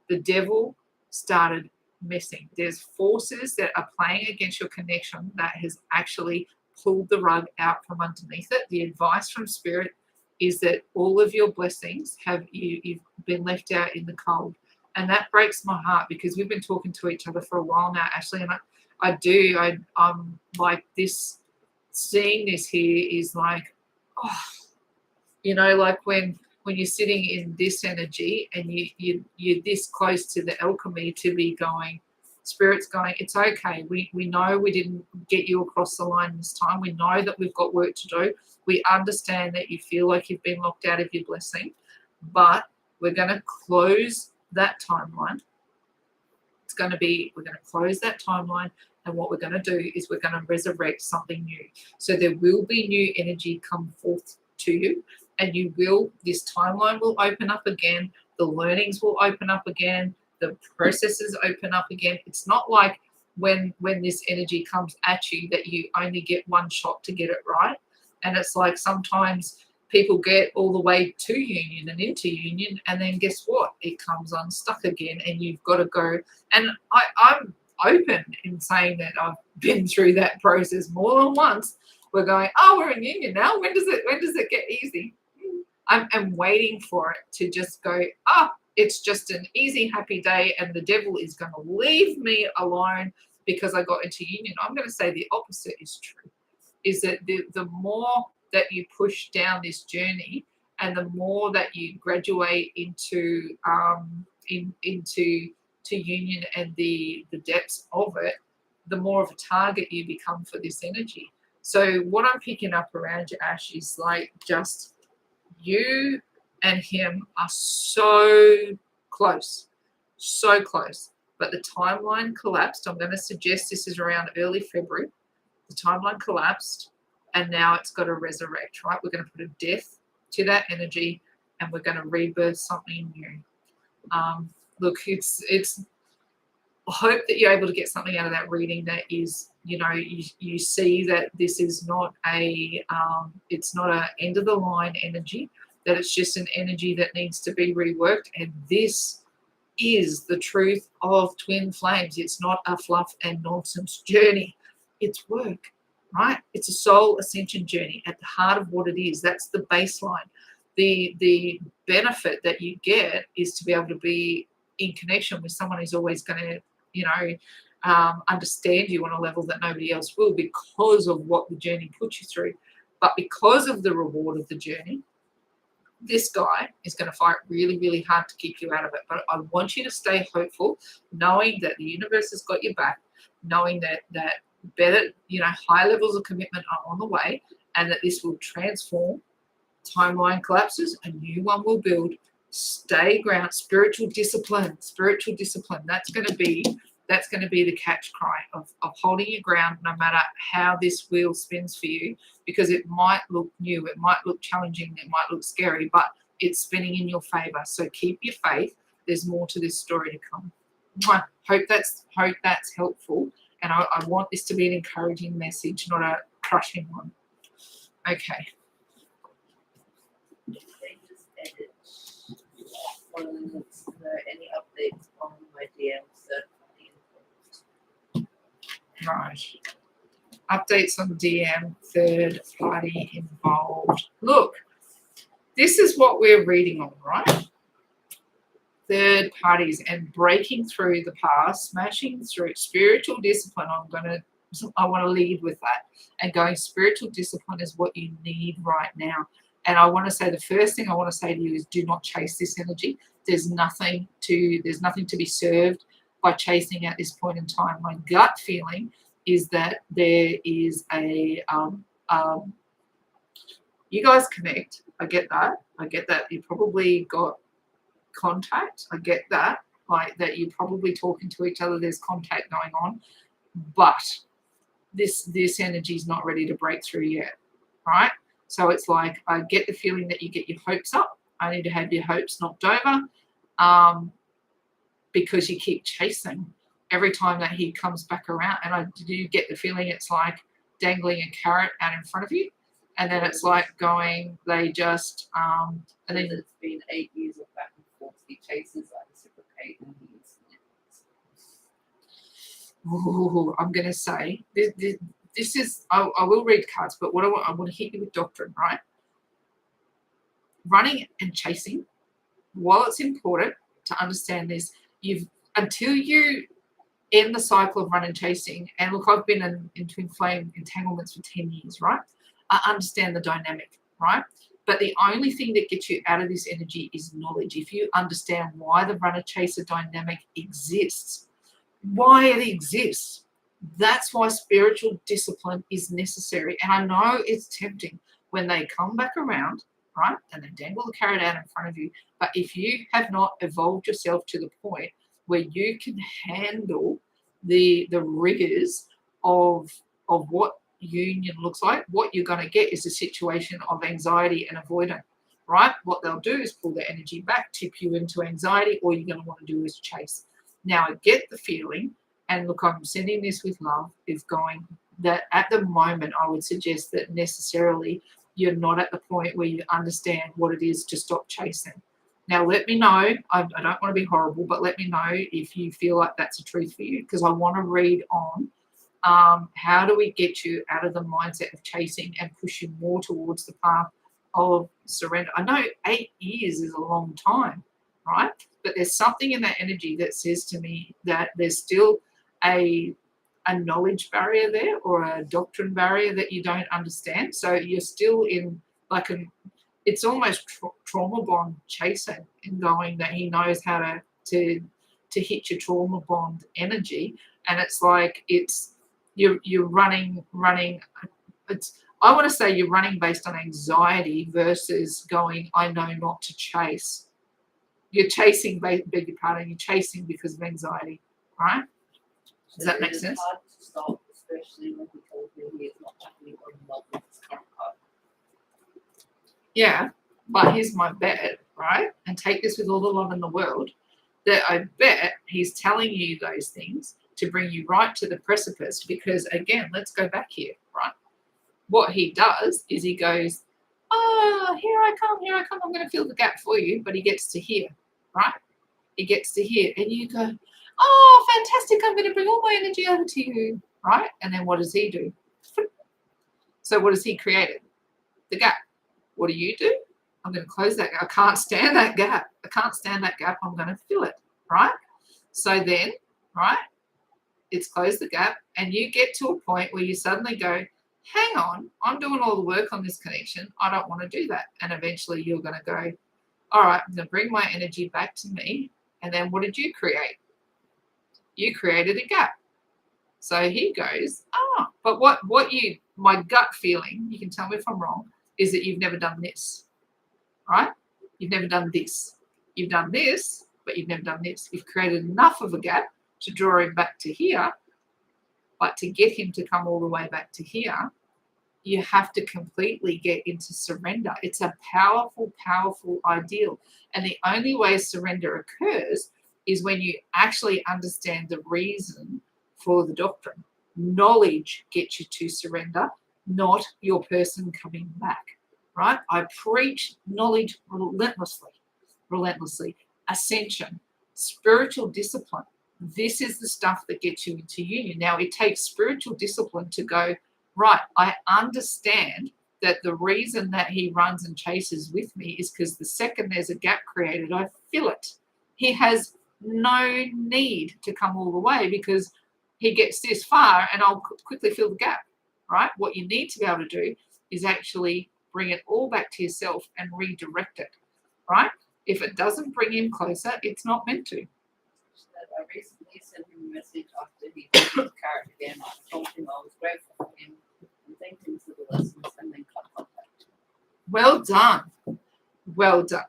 The devil started messing. There's forces that are playing against your connection that has actually pulled the rug out from underneath it. The advice from Spirit is that all of your blessings you've been left out in the cold. And that breaks my heart because we've been talking to each other for a while now, Ashley, and I'm like this, seeing this here is like, oh, you know, like when you're sitting in this energy and you're this close to the alchemy to be going, Spirit's going, it's okay. We know we didn't get you across the line this time. We know that we've got work to do. We understand that you feel like you've been locked out of your blessing, but we're going to close that timeline. We're going to close that timeline, and what we're going to do is we're going to resurrect something new. So there will be new energy come forth to you, and this timeline will open up again. The learnings will open up again. The processes open up again. It's not like when this energy comes at you that you only get one shot to get it right. And it's like sometimes people get all the way to union and into union, and then guess what? It comes unstuck again, and you've got to go. And I'm open in saying that I've been through that process more than once. We're going, oh, we're in union now. When does it get easy? I'm waiting for it to just go, it's just an easy, happy day, and the devil is going to leave me alone because I got into union. I'm going to say the opposite is true, is that the more that you push down this journey and the more that you graduate into union and the depths of it, the more of a target you become for this energy. So what I'm picking up around you, Ash, is like just you and him are so close, so close. But the timeline collapsed. I'm going to suggest this is around early February. The timeline collapsed, and now it's got to resurrect, right? We're going to put a death to that energy, and we're going to rebirth something new. Look, it's I hope that you're able to get something out of that reading that is, you see that this is not it's not a end of the line energy, that it's just an energy that needs to be reworked. And this is the truth of twin flames. It's not a fluff and nonsense journey. It's work, right? It's a soul ascension journey at the heart of what it is. That's the baseline. The benefit that you get is to be able to be in connection with someone who's always going to, understand you on a level that nobody else will, because of what the journey puts you through. But because of the reward of the journey, this guy is going to fight really, really hard to keep you out of it. But I want you to stay hopeful, knowing that the universe has got your back, knowing that better, high levels of commitment are on the way, and that this will transform. Timeline collapses, a new one will build. Stay grounded. Spiritual discipline. That's going to be the catch cry of holding your ground, no matter how this wheel spins for you, because it might look new, it might look challenging, it might look scary, but it's spinning in your favor. So keep your faith. There's more to this story to come. I hope that's helpful, and I want this to be an encouraging message, not a crushing one. Okay. Any updates on my DM third party involved? Right. Updates on DM third party involved. Look, this is what we're reading on, right? Third parties and breaking through the past, smashing through spiritual discipline. I want to lead with that, and going spiritual discipline is what you need right now. And I want to say, the first thing I want to say to you is, do not chase this energy. There's nothing to be served by chasing at this point in time. My gut feeling is that there is you guys connect. I get that. You probably got contact. I get that. Like that you're probably talking to each other. There's contact going on. But this energy is not ready to break through yet, right? So it's like, I get the feeling that you get your hopes up. I need to have your hopes knocked over, because you keep chasing every time that he comes back around. And I do get the feeling it's like dangling a carrot out in front of you. And then it's like going, they just, and then It's been 8 years of back and forth. He chases, I reciprocate, and he's. Ooh, I'm going to say, this is, I will read cards, but what I want to hit you with doctrine, right? Running and chasing, while it's important to understand this, until you end the cycle of run and chasing, and look, I've been in twin flame entanglements for 10 years, right? I understand the dynamic, right? But the only thing that gets you out of this energy is knowledge. If you understand why the runner-chaser dynamic exists, why it exists, that's why spiritual discipline is necessary. And I know it's tempting when they come back around, right, and they dangle the carrot out in front of you. But if you have not evolved yourself to the point where you can handle the rigors of what union looks like, what you're going to get is a situation of anxiety and avoidance, right? What they'll do is pull the energy back, tip you into anxiety. All you're going to want to do is chase. Now, I get the feeling, and look, I'm sending this with love, is going that at the moment, I would suggest that necessarily you're not at the point where you understand what it is to stop chasing. Now, let me know. I don't want to be horrible, but let me know if you feel like that's the truth for you, because I want to read on how do we get you out of the mindset of chasing and push you more towards the path of surrender. I know 8 years is a long time, right? But there's something in that energy that says to me that there's still a knowledge barrier there, or a doctrine barrier that you don't understand. So you're still in like it's almost trauma bond chasing, and going that he knows how to hit your trauma bond energy. And it's like you're running I want to say you're running based on anxiety versus going, I know not to chase. You're chasing, beg your pardon, you're chasing because of anxiety, right? Does that make sense? It's hard to stop, especially when he tells me it's not happening or not with his current partner. Yeah, but here's my bet, right? And take this with all the love in the world, that I bet he's telling you those things to bring you right to the precipice because, again, let's go back here, right? What he does is he goes, oh, here I come, I'm going to fill the gap for you, but he gets to here, right? He gets to here, and you go, oh, fantastic, I'm going to bring all my energy over to you, right? And then what does he do? So what has he created? The gap. What do you do? I'm going to close that gap. I can't stand that gap. I'm going to fill it, right? So then, right, it's closed the gap, and you get to a point where you suddenly go, hang on, I'm doing all the work on this connection. I don't want to do that. And eventually you're going to go, all right, I'm going to bring my energy back to me. And then what did you create? You created a gap. So he goes, but my gut feeling, you can tell me if I'm wrong, is that you've never done this, right? You've never done this. You've done this, but you've never done this. You've created enough of a gap to draw him back to here, but to get him to come all the way back to here, you have to completely get into surrender. It's a powerful, powerful ideal. And the only way surrender occurs is when you actually understand the reason for the doctrine. Knowledge gets you to surrender, not your person coming back, right? I preach knowledge relentlessly. Ascension, spiritual discipline. This is the stuff that gets you into union. Now, it takes spiritual discipline to go, right, I understand that the reason that he runs and chases with me is because the second there's a gap created, I fill it. He has no need to come all the way because he gets this far and I'll quickly fill the gap, right? What you need to be able to do is actually bring it all back to yourself and redirect it, right? If it doesn't bring him closer, it's not meant to. I recently sent him a message after he did his carrot again. I told him I was grateful for him and thanked him for the lessons and then cut contact. Well done. Well done.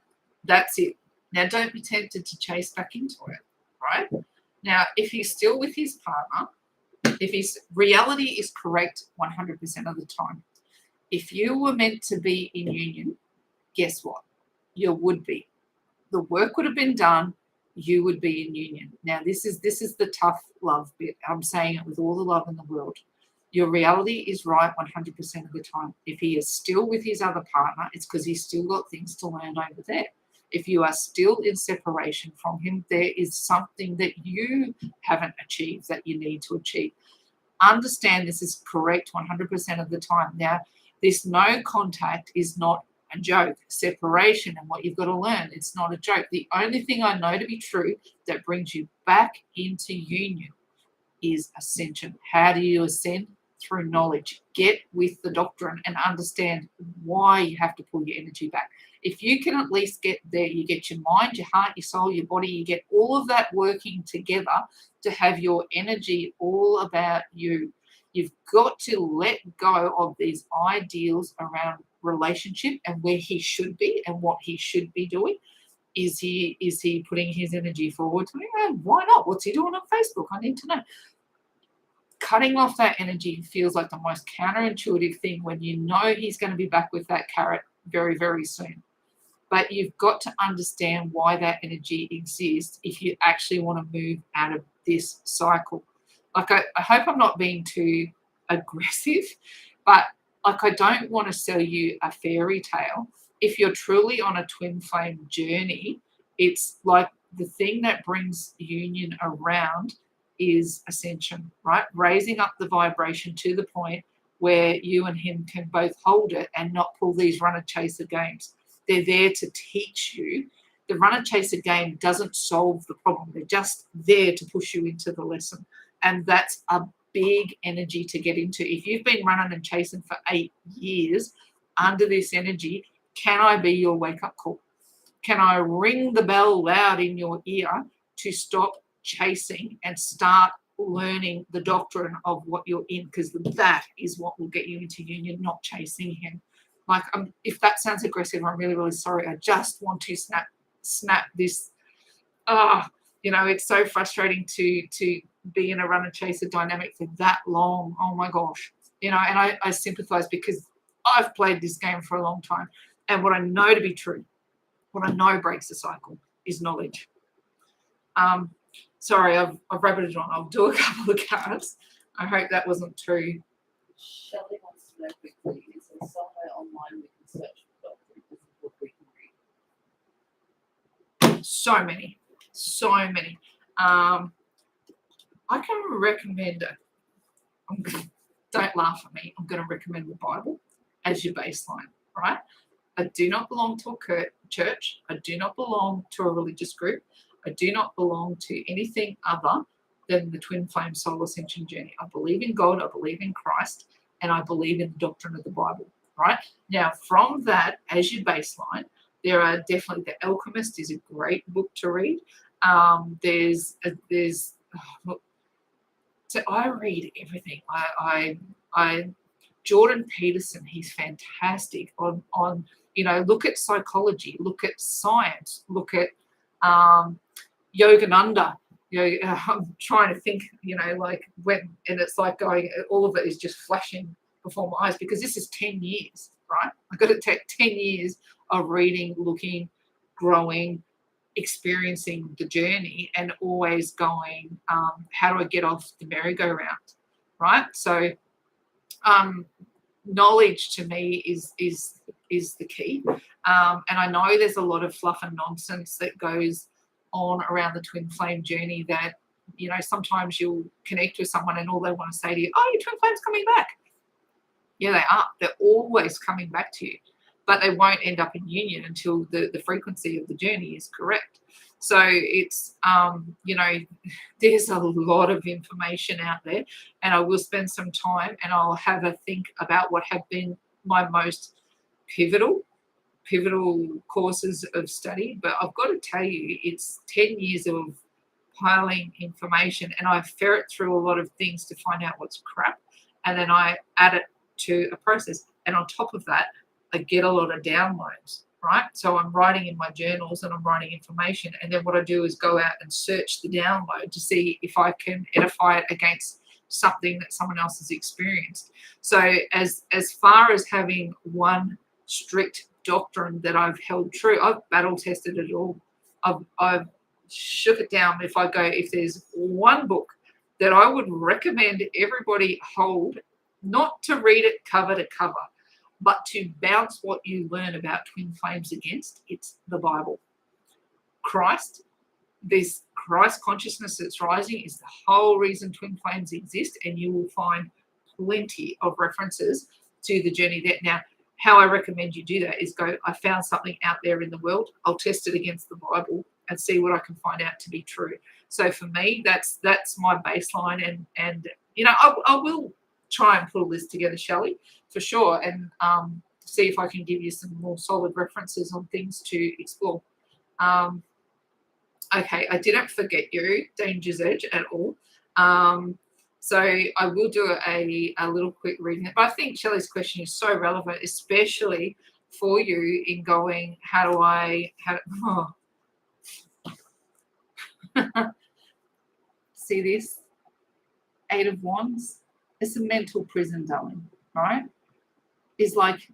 That's it. Now, don't be tempted to chase back into it, right? Now, if he's still with his partner, if his reality is correct 100% of the time, if you were meant to be in union, guess what? You would be. The work would have been done. You would be in union. Now, this is the tough love bit. I'm saying it with all the love in the world. Your reality is right 100% of the time. If he is still with his other partner, it's because he's still got things to learn over there. If you are still in separation from him, there is something that you haven't achieved that you need to achieve. Understand this is correct 100% of the time. Now, this no contact is not a joke. Separation and what you've got to learn, it's not a joke. The only thing I know to be true that brings you back into union is ascension. How do you ascend? Through knowledge. Get with the doctrine and understand why you have to pull your energy back. If you can at least get there, you get your mind, your heart, your soul, your body, you get all of that working together to have your energy all about you. You've got to let go of these ideals around relationship and where he should be and what he should be doing. Is he putting his energy forward to me? Why not? What's he doing on Facebook? I need to know. Cutting off that energy feels like the most counterintuitive thing when you know he's going to be back with that carrot very, very soon. But you've got to understand why that energy exists if you actually want to move out of this cycle. Like, I hope I'm not being too aggressive, but like, I don't want to sell you a fairy tale. If you're truly on a twin flame journey, it's like the thing that brings union around is ascension, right? Raising up the vibration to the point where you and him can both hold it and not pull these runner-chaser games. They're there to teach you. The runner-chaser game doesn't solve the problem. They're just there to push you into the lesson. And that's a big energy to get into. If you've been running and chasing for 8 years under this energy, can I be your wake-up call? Can I ring the bell loud in your ear to stop chasing and start learning the doctrine of what you're in, because that is what will get you into union, not chasing him. Like, if that sounds aggressive, I'm really, really sorry. I just want to snap this. It's so frustrating to be in a runner chaser dynamic for that long. Oh my gosh. And I sympathize, because I've played this game for a long time. And what I know to be true, what I know breaks the cycle, is knowledge. Sorry, I've rabbited on. I'll do a couple of cards. I hope that wasn't too. Shelley wants to know quickly, is there somewhere online we can search for doctor? Is a book we can read? So many. I can recommend don't laugh at me. I'm going to recommend the Bible as your baseline, right? I do not belong to a church. I do not belong to a religious group. I do not belong to anything other than the Twin Flame Soul Ascension journey. I believe in God. I believe in Christ. And I believe in the doctrine of the Bible, right? Now, from that, as your baseline, there are definitely, The Alchemist is a great book to read. I read everything. Jordan Peterson, he's fantastic on look at psychology, look at science, look at Yogananda. I'm trying to think, and it's like going, all of it is just flashing before my eyes, because this is 10 years, right? I've got to take 10 years of reading, looking, growing, experiencing the journey, and always going, how do I get off the merry-go-round, right? So knowledge to me is the key. And I know there's a lot of fluff and nonsense that goes on around the twin flame journey, that sometimes you'll connect with someone and all they want to say to you, oh, your twin flame's coming back. Yeah, they are. They're always coming back to you, but they won't end up in union until the frequency of the journey is correct. So it's there's a lot of information out there, and I will spend some time and I'll have a think about what have been my most pivotal courses of study. But I've got to tell you, it's 10 years of piling information, and I ferret through a lot of things to find out what's crap, and then I add it to a process. And on top of that, I get a lot of downloads, right? So I'm writing in my journals and I'm writing information, and then what I do is go out and search the download to see if I can edify it against something that someone else has experienced. So as far as having one strict doctrine that I've held true, I've battle tested it all. I've shook it down. If there's one book that I would recommend everybody hold, not to read it cover to cover, but to bounce what you learn about twin flames against, it's the Bible. Christ, this Christ consciousness that's rising is the whole reason twin flames exist, and you will find plenty of references to the journey there. Now, how I recommend you do that is I found something out there in the world, I'll test it against the Bible and see what I can find out to be true. So for me, that's my baseline, and I will try and pull this together, Shelley, for sure, and see if I can give you some more solid references on things to explore. Okay, I didn't forget you, Danger's Edge, at all. So I will do a little quick reading. But I think Shelley's question is so relevant, especially for you in going, see this? 8 of Wands? It's a mental prison, darling, right? Is like,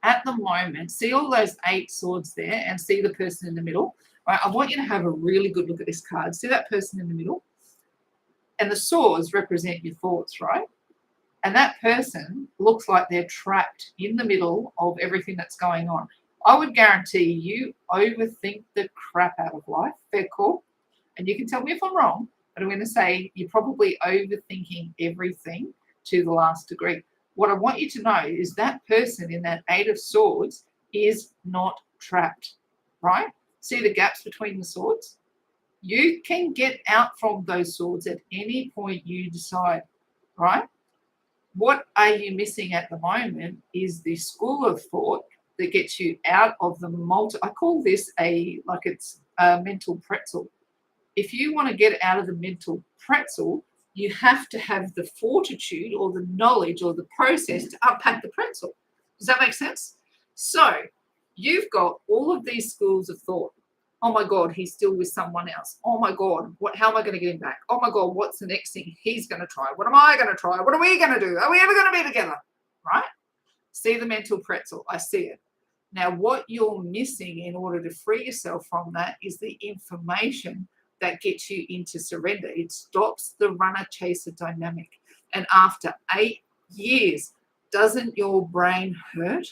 at the moment, see all those 8 swords there and see the person in the middle, right? I want you to have a really good look at this card. See that person in the middle? And the swords represent your thoughts, right? And that person looks like they're trapped in the middle of everything that's going on. I would guarantee you overthink the crap out of life. Fair call. And you can tell me if I'm wrong, but I'm going to say you're probably overthinking everything to the last degree. What I want you to know is that person in that 8 of Swords is not trapped, right? See the gaps between the swords? You can get out from those swords at any point you decide, right? What are you missing at the moment is the school of thought that gets you out of the I call this it's a mental pretzel. If you want to get out of the mental pretzel, you have to have the fortitude or the knowledge or the process to unpack the pretzel. Does that make sense? So you've got all of these schools of thought. Oh my God, he's still with someone else. Oh my God, how am I going to get him back? Oh my God, what's the next thing he's going to try? What am I going to try? What are we going to do? Are we ever going to be together? Right? See the mental pretzel. I see it. Now, what you're missing in order to free yourself from that is the information that gets you into surrender. It stops the runner-chaser dynamic. And after 8 years, doesn't your brain hurt?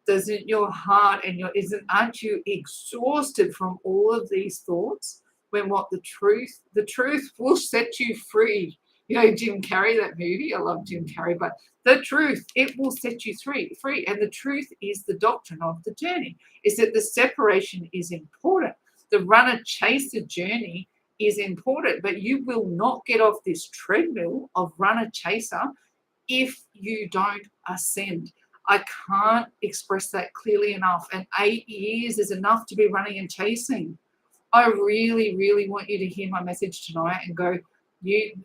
Doesn't your heart and aren't you exhausted from all of these thoughts? When what the truth will set you free. You know, Jim Carrey, that movie, I love Jim Carrey, but the truth, it will set you free. And the truth is the doctrine of the journey, is that the separation is important. The runner-chaser journey is important, but you will not get off this treadmill of runner-chaser if you don't ascend. I can't express that clearly enough. And 8 years is enough to be running and chasing. I really, really want you to hear my message tonight and go,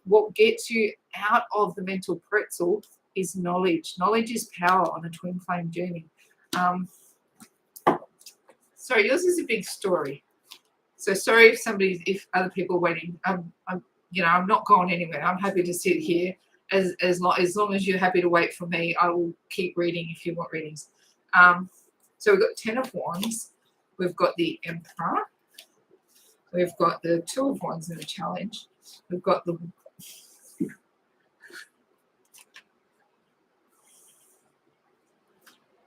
what gets you out of the mental pretzel is knowledge. Knowledge is power on a twin flame journey. Sorry, yours is a big story. So sorry if other people are waiting. I'm not going anywhere. I'm happy to sit here. As long as you're happy to wait for me, I will keep reading if you want readings. So we've got 10 of Wands. We've got the Emperor. We've got the 2 of Wands in the challenge. We've got the...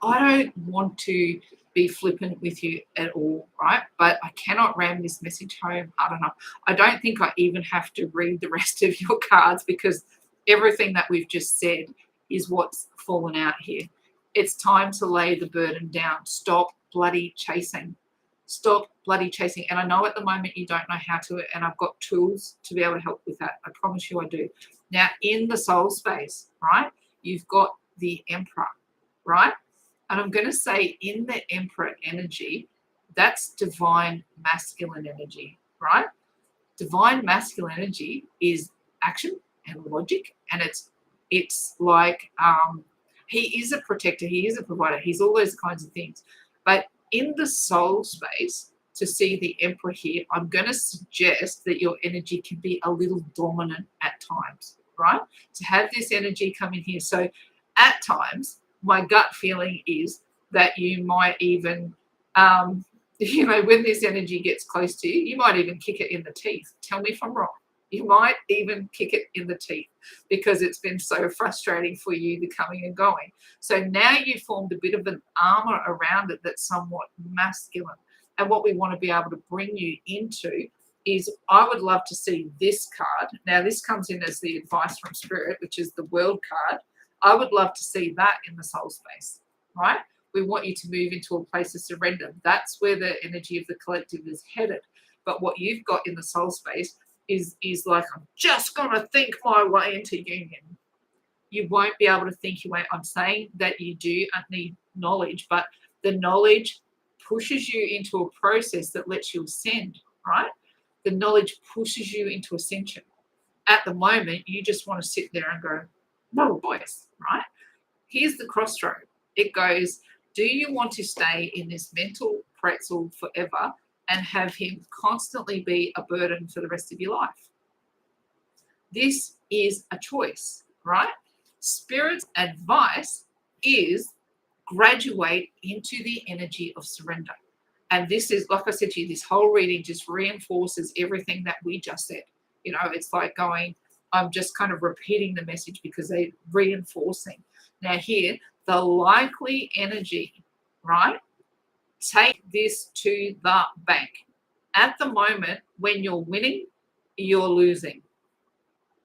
I don't want to be flippant with you at all, right? But I cannot ram this message home hard enough. I don't think I even have to read the rest of your cards because everything that we've just said is what's fallen out here. It's time to lay the burden down. Stop bloody chasing. Stop bloody chasing. And I know at the moment you don't know how to, and I've got tools to be able to help with that. I promise you I do. Now, in the soul space, right, you've got the Emperor, right? And I'm going to say in the Emperor energy, that's divine masculine energy, right? Divine masculine energy is action and logic, and it's like he is a protector, he is a provider, he's all those kinds of things. But in the soul space, to see the Emperor here, I'm going to suggest that your energy can be a little dominant at times, right? To have this energy come in here. So at times, my gut feeling is that you might even, when this energy gets close to you, you might even kick it in the teeth. Tell me if I'm wrong. You might even kick it in the teeth because it's been so frustrating for you, the coming and going. So now you've formed a bit of an armor around it that's somewhat masculine. And what we want to be able to bring you into is, I would love to see this card. Now, this comes in as the advice from Spirit, which is the World card. I would love to see that in the soul space, right? We want you to move into a place of surrender. That's where the energy of the collective is headed. But what you've got in the soul space is like, I'm just going to think my way into union. You won't be able to think your way. I'm saying that you do need knowledge, but the knowledge pushes you into a process that lets you ascend, right? The knowledge pushes you into ascension. At the moment, you just want to sit there and go, no voice, right? Here's the crossroad. It goes, do you want to stay in this mental pretzel forever and have him constantly be a burden for the rest of your life? This is a choice, right? Spirit's advice is graduate into the energy of surrender. And this is, like I said to you, this whole reading just reinforces everything that we just said. You know, it's like going, I'm just kind of repeating the message because they're reinforcing. Now here, the likely energy, right? Take this to the bank. At the moment, when you're winning, you're losing.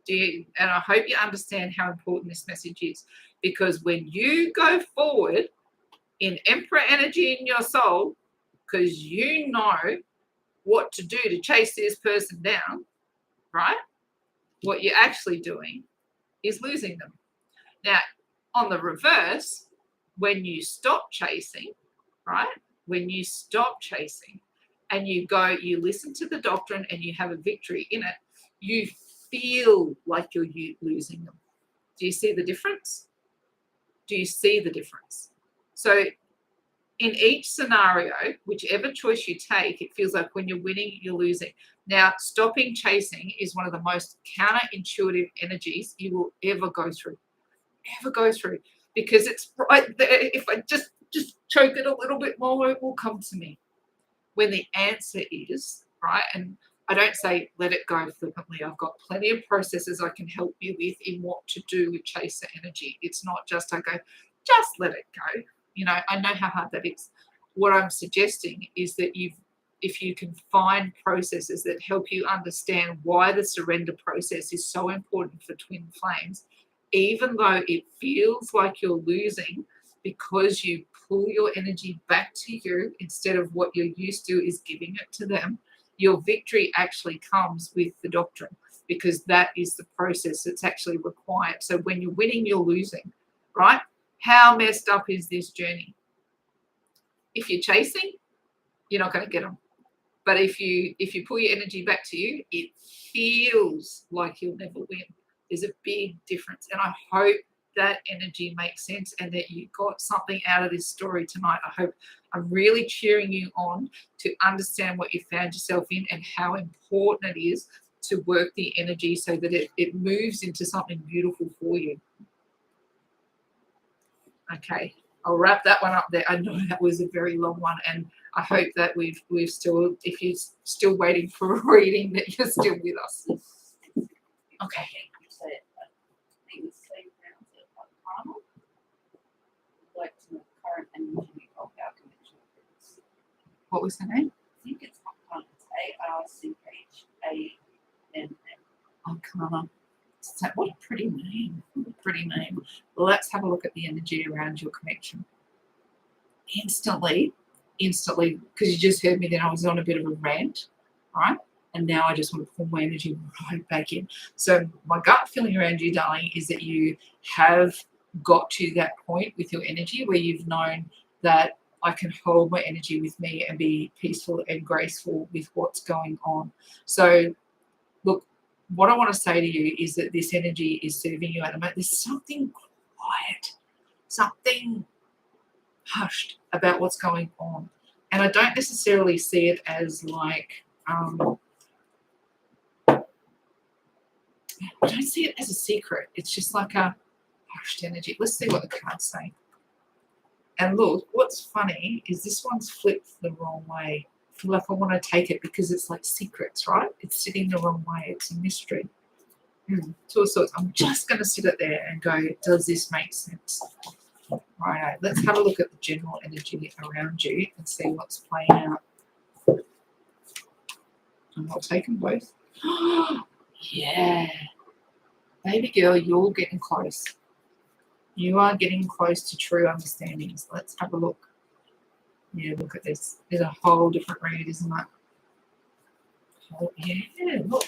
And I hope you understand how important this message is, because when you go forward in Emperor energy in your soul, because you know what to do to chase this person down, right? What you're actually doing is losing them. Now, on the reverse, when you stop chasing, right? When you stop chasing and you go, you listen to the doctrine and you have a victory in it, you feel like you're losing them. Do you see the difference? Do you see the difference? So in each scenario, whichever choice you take, it feels like when you're winning, you're losing. Now, stopping chasing is one of the most counterintuitive energies you will ever go through. Because it's right there. If I just choke it a little bit more, it will come to me. When the answer is, right, and I don't say let it go flippantly. I've got plenty of processes I can help you with in what to do with chaser energy. It's not just I go, just let it go. I know how hard that is. What I'm suggesting is that if you can find processes that help you understand why the surrender process is so important for twin flames, even though it feels like you're losing, because you pull your energy back to you instead of what you're used to is giving it to them, your victory actually comes with the doctrine, because that is the process that's actually required. So when you're winning, you're losing, right? How messed up is this journey? If you're chasing, you're not going to get them. But if you pull your energy back to you, it feels like you'll never win. There's a big difference. And I hope that energy makes sense and that you got something out of this story tonight. I'm really cheering you on to understand what you found yourself in and how important it is to work the energy so that it moves into something beautiful for you. Okay, I'll wrap that one up there. I know that was a very long one, and I hope that we've still, if you're still waiting for a reading, that you're still with us. Okay. Like to know current energy of our connection. What was the name? I think it's ARCHANN. Arcana. What a pretty name. Well, let's have a look at the energy around your connection. Instantly, because you just heard me then, I was on a bit of a rant, right? And now I just want to pull my energy right back in. So my gut feeling around you, darling, is that you have got to that point with your energy where you've known that I can hold my energy with me and be peaceful and graceful with what's going on. So look, what I want to say to you is that this energy is serving you at the moment. There's something quiet, something hushed about what's going on. And I don't necessarily see it as like, I don't see it as a secret. It's just like a hushed energy. Let's see what the cards say. And look, what's funny is this one's flipped the wrong way. I feel like I want to take it because it's like secrets, right? It's sitting the wrong way. It's a mystery. Two of Swords. I'm just going to sit it there and go, does this make sense? Right, let's have a look at the general energy around you and see what's playing out. I'm not taking both. Yeah. Baby girl, you're getting close. You are getting close to true understandings. Let's have a look. Yeah, look at this. There's a whole different read, isn't it? Oh, yeah, look.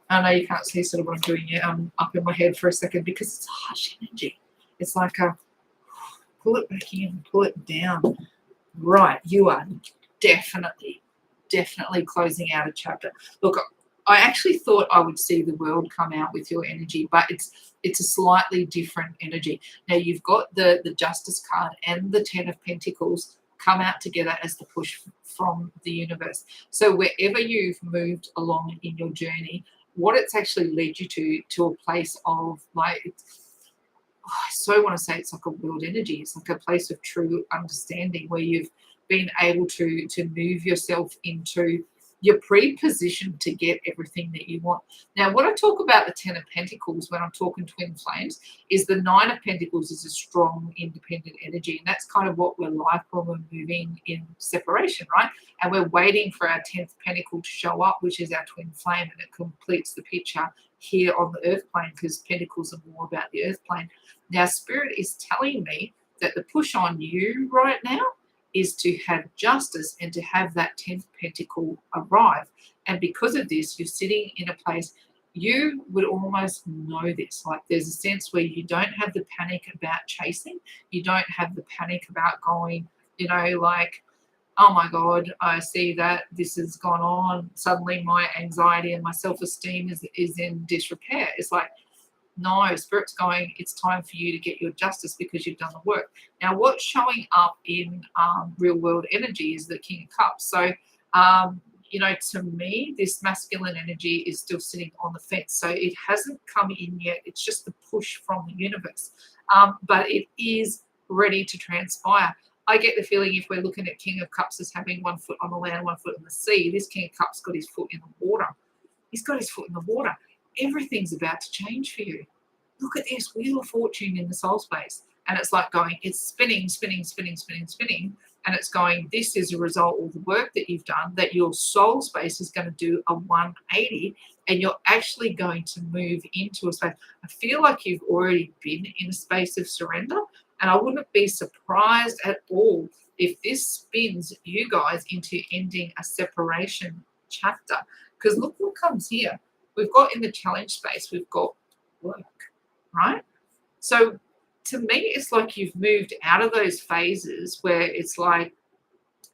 I know you can't see sort of what I'm doing yet. I'm up in my head for a second because it's a harsh energy. It's like a pull it back in, pull it down. Right, you are definitely closing out a chapter. Look, I actually thought I would see the world come out with your energy, but it's a slightly different energy. Now you've got the Justice card and the Ten of Pentacles come out together as the push from the universe. So wherever you've moved along in your journey, what it's actually led you to a place of like, I so want to say it's like a world energy. It's like a place of true understanding where you've been able to move yourself into, you're pre-positioned to get everything that you want. Now, what I talk about the Ten of Pentacles when I'm talking twin flames is the Nine of Pentacles is a strong, independent energy. And that's kind of what we're like when we're moving in separation, right? And we're waiting for our 10th Pentacle to show up, which is our twin flame. And it completes the picture here on the earth plane because Pentacles are more about the earth plane. Now, Spirit is telling me that the push on you right now is to have justice and to have that 10th pentacle arrive. And because of this, you're sitting in a place, you would almost know this. Like there's a sense where you don't have the panic about chasing. You don't have the panic about going, like oh my God, I see that this has gone on. Suddenly my anxiety and my self-esteem is in disrepair. It's like, no, Spirit's going, it's time for you to get your justice because you've done the work. Now, what's showing up in real world energy is the King of Cups. So, to me, this masculine energy is still sitting on the fence. So it hasn't come in yet. It's just the push from the universe. But it is ready to transpire. I get the feeling if we're looking at King of Cups as having one foot on the land, one foot in the sea, this King of Cups got his foot in the water. He's got his foot in the water. Everything's about to change for you. Look at this Wheel of Fortune in the soul space. And it's like going, it's spinning, spinning, spinning, spinning, spinning. And it's going, this is a result of the work that you've done, that your soul space is going to do a 180 and you're actually going to move into a space. I feel like you've already been in a space of surrender. And I wouldn't be surprised at all if this spins you guys into ending a separation chapter. Because look what comes here. We've got in the challenge space, we've got work, right? So to me, it's like you've moved out of those phases where it's like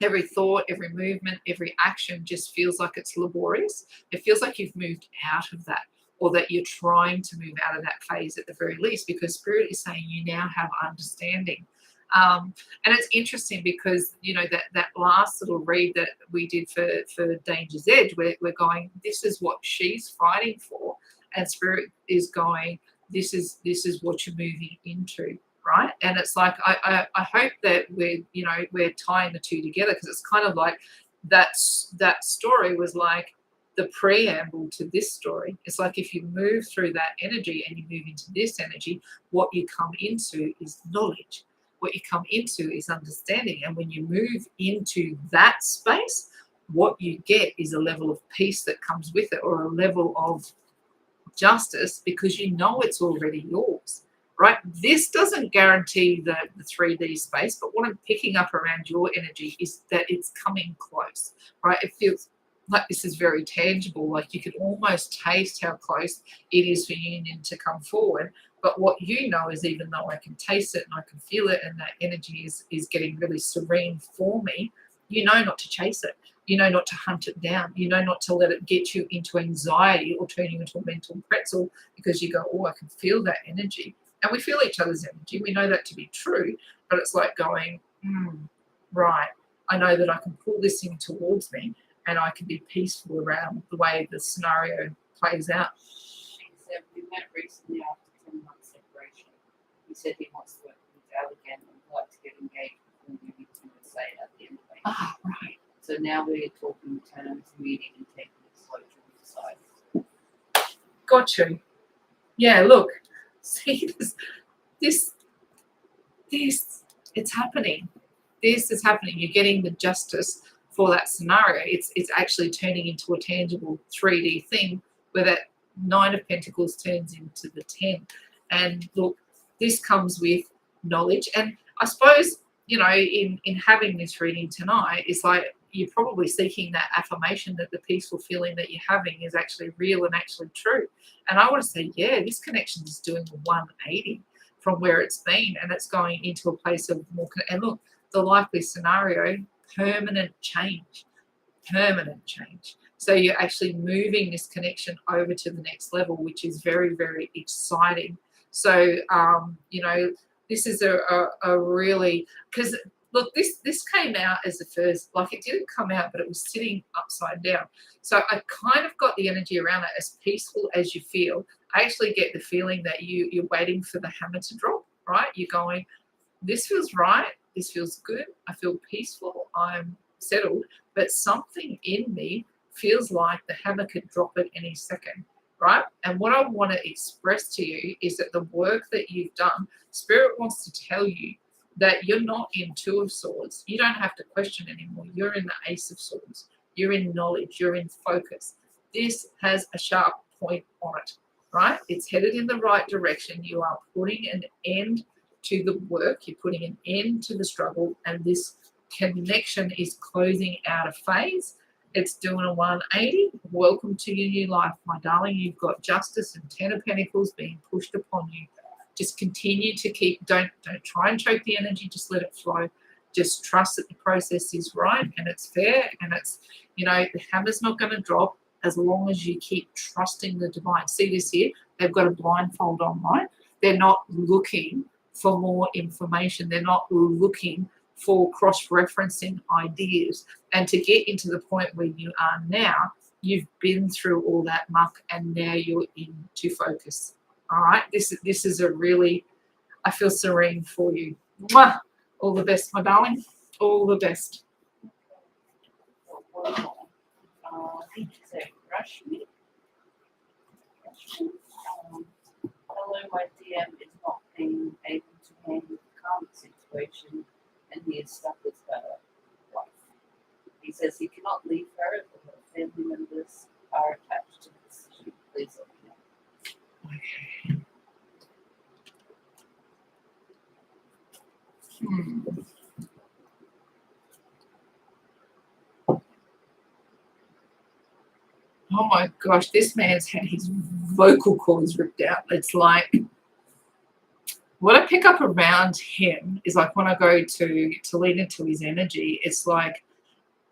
every thought, every movement, every action just feels like it's laborious. It feels like you've moved out of that, or that you're trying to move out of that phase at the very least, because Spirit is saying you now have understanding. And it's interesting because, that last little read that we did for Danger's Edge, we're going, this is what she's fighting for. And Spirit is going, this is what you're moving into, right? And it's like, I hope that we're tying the two together, because it's kind of like that story was like the preamble to this story. It's like if you move through that energy and you move into this energy, what you come into is knowledge. What you come into is understanding. And when you move into that space, what you get is a level of peace that comes with it, or a level of justice, because it's already yours, right? This doesn't guarantee the 3D space, but what I'm picking up around your energy is that it's coming close, right? It feels like this is very tangible, like you can almost taste how close it is for union to come forward. But what is, even though I can taste it and I can feel it, and that energy is getting really serene for me, not to chase it. Not to hunt it down. Not to let it get you into anxiety or turn you into a mental pretzel, because you go, oh, I can feel that energy. And we feel each other's energy. We know that to be true, but it's like going, right, I know that I can pull this in towards me and I can be peaceful around the way the scenario plays out. We met recently after 10 months separation. He said he wants to work with Al again and would like to get engaged before moving to USA at the end of April. Ah, right. So now we're talking terms, meeting, and taking it slow to decide. Got you. Yeah, look, see this, it's happening. This is happening. You're getting the justice for that scenario. It's actually turning into a tangible 3D thing, where that 9 of Pentacles turns into the 10. And look, this comes with knowledge. And I suppose, in having this reading tonight, it's like you're probably seeking that affirmation that the peaceful feeling that you're having is actually real and actually true. And I want to say, yeah, this connection is doing a 180 from where it's been, and it's going into a place of more. And look, the likely scenario, permanent change. So you're actually moving this connection over to the next level, which is very, very exciting. So, this is a really, because look, this came out as the first, like it didn't come out, but it was sitting upside down. So I kind of got the energy around that, as peaceful as you feel. I actually get the feeling that you're waiting for the hammer to drop, right? You're going, this feels right. This feels good. I feel peaceful. I'm settled. But something in me feels like the hammer could drop at any second, right? And what I want to express to you is that the work that you've done, Spirit wants to tell you that you're not in 2 of Swords. You don't have to question anymore. You're in the Ace of Swords. You're in knowledge. You're in focus. This has a sharp point on it, right? It's headed in the right direction. You are putting an end to the work. You're putting an end to the struggle. And this connection is closing out a phase. It's doing a 180. Welcome to your new life, my darling. You've got justice and 10 of Pentacles being pushed upon you. Just continue to keep, don't try and choke the energy, just let it flow. Just trust that the process is right and it's fair, and it's, the hammer's not going to drop as long as you keep trusting the divine. See this here? They've got a blindfold on, right? They're not looking for more information. They're not looking for cross-referencing ideas. And to get into the point where you are now, you've been through all that muck and now you're into focus. All right? This is a really, I feel serene for you. Mwah! All the best, my darling. All the best. One more. Did you say Rashmi? Hello, my DM is not being able to handle the current situation and he is stuck with her wife. He says he cannot leave her, but her family members are attached to this issue. Please let me know. Okay. Oh my gosh, this man's had his vocal cords ripped out. It's like, what I pick up around him is like when I go to lead into his energy, it's like,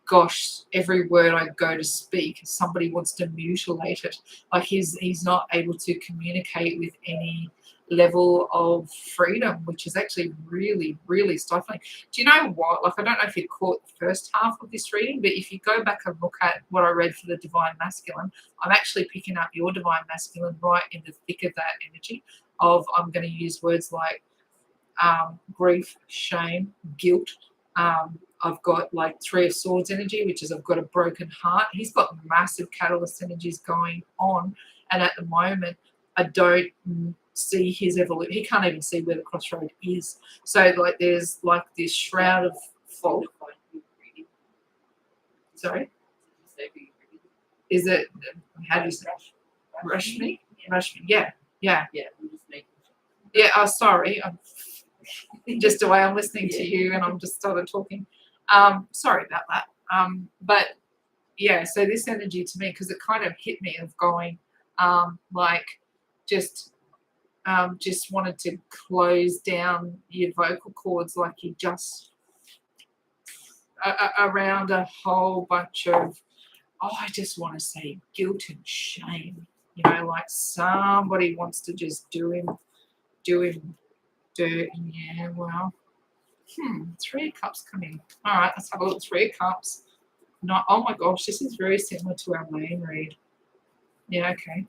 gosh, every word I go to speak, somebody wants to mutilate it. Like he's not able to communicate with any level of freedom, which is actually really, really stifling. Do you know what? Like, I don't know if you caught the first half of this reading, but if you go back and look at what I read for the Divine Masculine, I'm actually picking up your Divine Masculine right in the thick of that energy of, I'm going to use words like grief, shame, guilt. I've got like Three of Swords energy, which is I've got a broken heart. He's got massive catalyst energies going on. And at the moment, I don't see his evolution. He can't even see where the crossroad is. So like there's like this shroud of fog. Sorry? Is it, how do you say? Rashmi? Rashmi, yeah. Yeah, I'm just making sure. Yeah, sorry. I'm just the way I'm listening to you and I'm just started talking. Sorry about that. But yeah, so this energy to me, because it kind of hit me of going like just wanted to close down your vocal cords, like you just around a whole bunch of, I just want to say guilt and shame, like somebody wants to just do him dirt. Yeah, well, Three of Cups coming. All right, let's have a look. Three of Cups. Not, oh my gosh, this is very similar to our main read. Yeah, okay.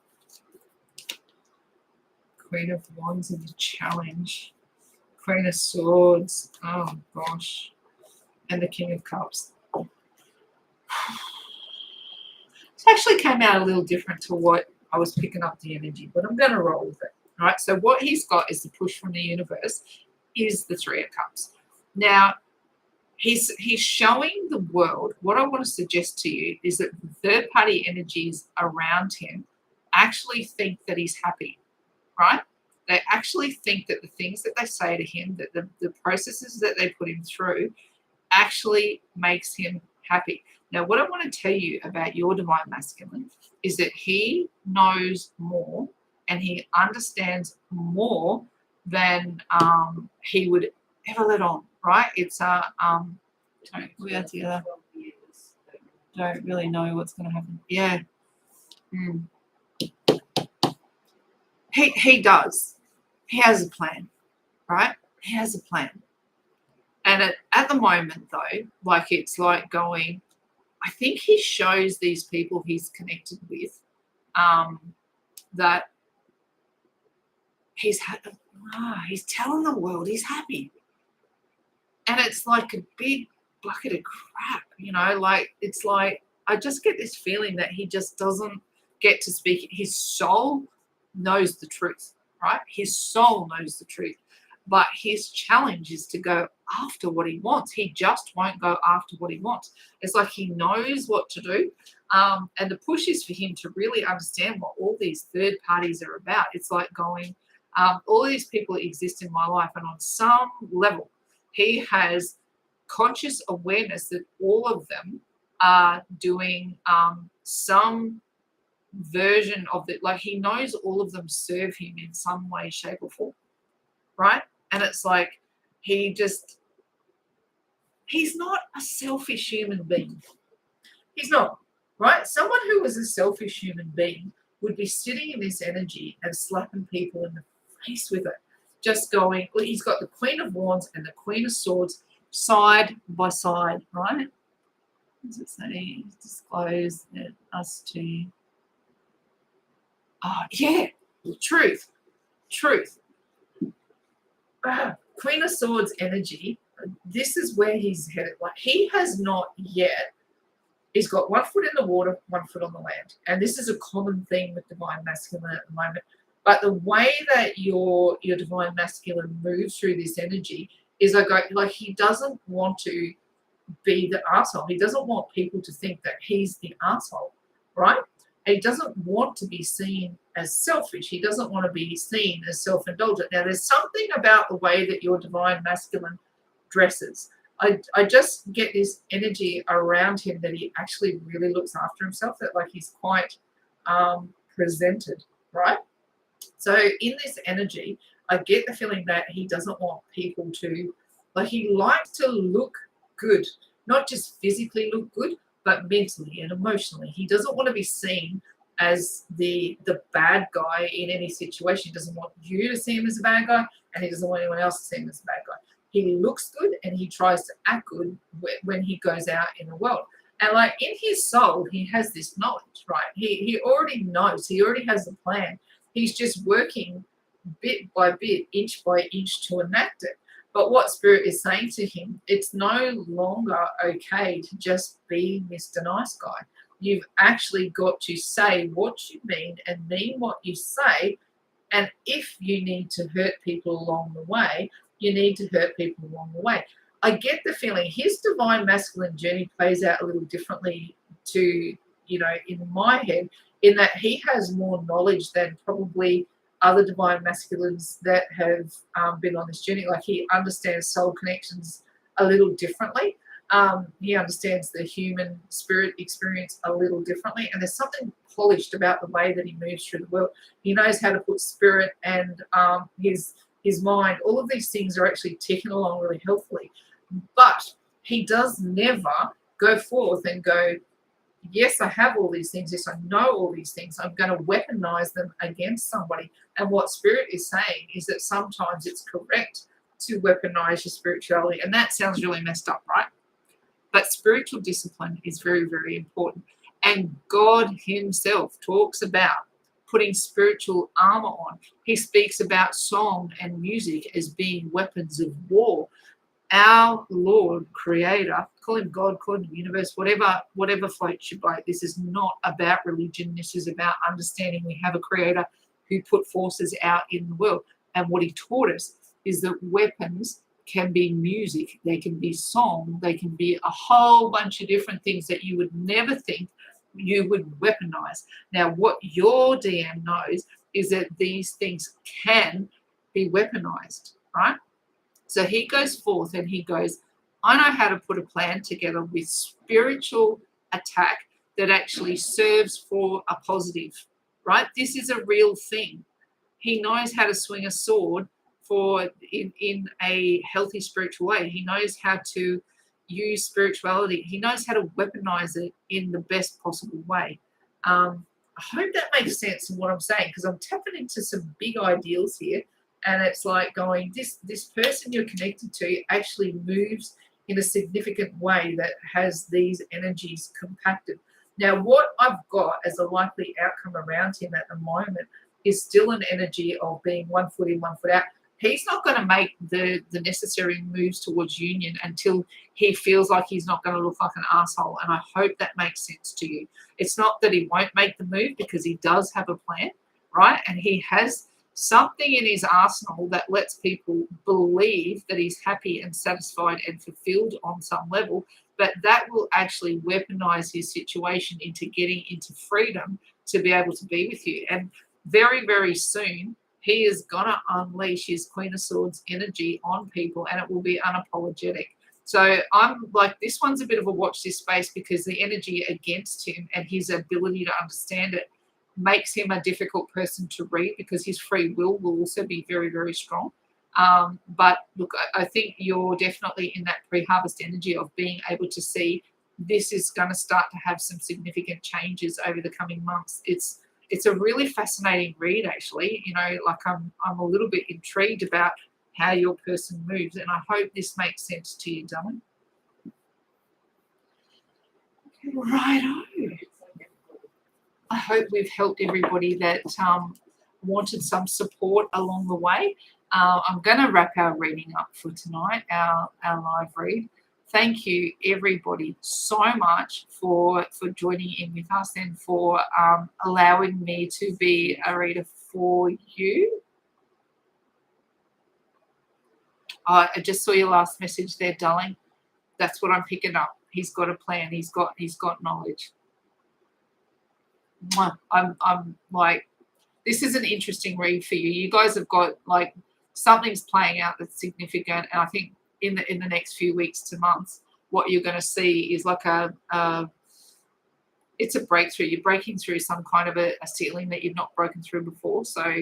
Queen of Wands in the challenge. Queen of Swords. Oh gosh. And the King of Cups. This actually came out a little different to what I was picking up the energy, but I'm going to roll with it. Right? So what he's got is the push from the universe is the Three of Cups. Now, he's showing the world, what I want to suggest to you is that the third-party energies around him actually think that he's happy, right? They actually think that the things that they say to him, that the processes that they put him through actually makes him happy. Now, what I want to tell you about your Divine Masculine is that he knows more and he understands more than he would ever let on, right? It's we are together. Don't really know what's going to happen. Yeah. He does. He has a plan, right? He has a plan. And at the moment, though, like it's like going, I think he shows these people he's connected with that he's telling the world he's happy. And it's like a big bucket of crap, like it's like I just get this feeling that he just doesn't get to speak. His soul knows the truth, right? His soul knows the truth. But his challenge is to go after what he wants. He just won't go after what he wants. It's like he knows what to do. And the push is for him to really understand what all these third parties are about. It's like going, all these people exist in my life. And on some level, he has conscious awareness that all of them are doing some version of it. Like he knows all of them serve him in some way, shape or form. Right? And it's like he just he's not a selfish human being. He's not, right? Someone who was a selfish human being would be sitting in this energy and slapping people in the face with it. Just going, well, he's got the Queen of Wands and the Queen of Swords side by side, right? What does it say? Disclose that us to. Oh, yeah, truth. Queen of Swords energy, this is where he's headed. Like, he has not yet, he's got 1 foot in the water, 1 foot on the land. And this is a common theme with divine masculine at the moment. But the way that your divine masculine moves through this energy is like he doesn't want to be the arsehole. He doesn't want people to think that he's the arsehole, right? And he doesn't want to be seen as selfish. He doesn't want to be seen as self-indulgent. Now, there's something about the way that your divine masculine dresses. I just get this energy around him that he actually really looks after himself, that like he's quite presented, right? So in this energy, I get the feeling that he doesn't want people to, like, he likes to look good, not just physically look good, but mentally and emotionally. He doesn't want to be seen as the bad guy in any situation. He doesn't want you to see him as a bad guy, and he doesn't want anyone else to see him as a bad guy. He looks good and he tries to act good when he goes out in the world. And like in his soul, he has this knowledge, right? He already knows. He already has a plan. He's just working bit by bit, inch by inch to enact it. But what Spirit is saying to him, it's no longer okay to just be Mr. Nice Guy. You've actually got to say what you mean and mean what you say. And if you need to hurt people along the way, you need to hurt people along the way. I get the feeling his divine masculine journey plays out a little differently to, in my head, in that he has more knowledge than probably other divine masculines that have been on this journey. Like, he understands soul connections a little differently. He understands the human spirit experience a little differently. And there's something polished about the way that he moves through the world. He knows how to put spirit and his mind, all of these things are actually ticking along really healthily. But he does never go forth and go, yes, I have all these things. Yes, I know all these things. I'm going to weaponize them against somebody. And what Spirit is saying is that sometimes it's correct to weaponize your spirituality. And that sounds really messed up, right? But spiritual discipline is very, very important. And God himself talks about putting spiritual armor on. He speaks about song and music as being weapons of war. Our Lord, Creator, call him God, call him the universe, whatever floats your boat. This is not about religion. This is about understanding we have a Creator who put forces out in the world. And what he taught us is that weapons can be music, they can be song, they can be a whole bunch of different things that you would never think you would weaponize. Now, what your DM knows is that these things can be weaponized, right? So he goes forth and he goes, I know how to put a plan together with spiritual attack that actually serves for a positive, right? This is a real thing. He knows how to swing a sword in a healthy spiritual way. He knows how to use spirituality. He knows how to weaponize it in the best possible way. I hope that makes sense in what I'm saying, because I'm tapping into some big ideals here. And it's like going, this person you're connected to actually moves in a significant way that has these energies compacted. Now, what I've got as a likely outcome around him at the moment is still an energy of being 1 foot in, 1 foot out. He's not going to make the necessary moves towards union until he feels like he's not going to look like an asshole. And I hope that makes sense to you. It's not that he won't make the move, because he does have a plan, right? And he has something in his arsenal that lets people believe that he's happy and satisfied and fulfilled on some level, but that will actually weaponize his situation into getting into freedom to be able to be with you. And very, very soon, he is going to unleash his Queen of Swords energy on people, and it will be unapologetic. So I'm like, this one's a bit of a watch this space, because the energy against him and his ability to understand it makes him a difficult person to read, because his free will also be very, very strong. But look, I think you're definitely in that pre-harvest energy of being able to see this is going to start to have some significant changes over the coming months. It's a really fascinating read, actually. Like I'm a little bit intrigued about how your person moves, and I hope this makes sense to you, darling. Righto. I hope we've helped everybody that wanted some support along the way. I'm going to wrap our reading up for tonight, our live read. Thank you, everybody, so much for joining in with us and for allowing me to be a reader for you. I just saw your last message there, darling. That's what I'm picking up. He's got a plan. He's got knowledge. I'm like, this is an interesting read for you. You guys have got like something's playing out that's significant, and I think in the next few weeks to months, what you're going to see is like it's a breakthrough. You're breaking through some kind of a ceiling that you've not broken through before. So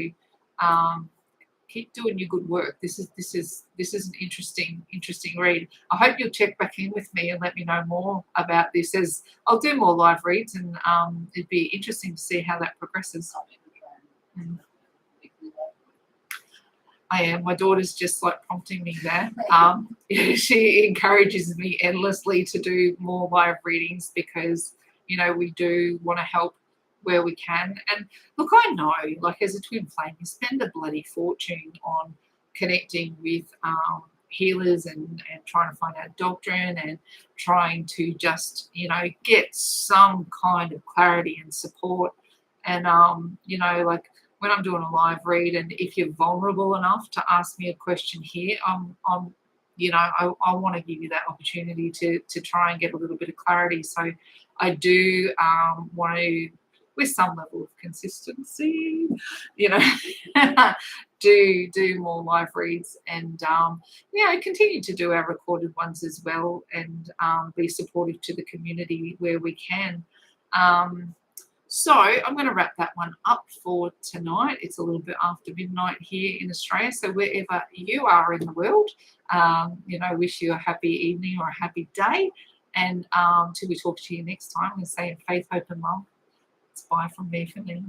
keep doing your good work. This is an interesting read. I hope you'll check back in with me and let me know more about this, as I'll do more live reads, and it'd be interesting to see how that progresses. I am. My daughter's just like prompting me there. She encourages me endlessly to do more live readings because, we do want to help where we can. And look, I know, like as a twin flame, you spend a bloody fortune on connecting with healers and trying to find out doctrine and trying to just, get some kind of clarity and support. And, like when I'm doing a live read, and if you're vulnerable enough to ask me a question here, I want to give you that opportunity to try and get a little bit of clarity. So I do want to, with some level of consistency, do more live reads, and continue to do our recorded ones as well, and be supportive to the community where we can. So I'm going to wrap that one up for tonight. It's a little bit after midnight here in Australia, so wherever you are in the world, wish you a happy evening or a happy day, and till we talk to you next time, we say faith, hope and love. It's bye from me for now.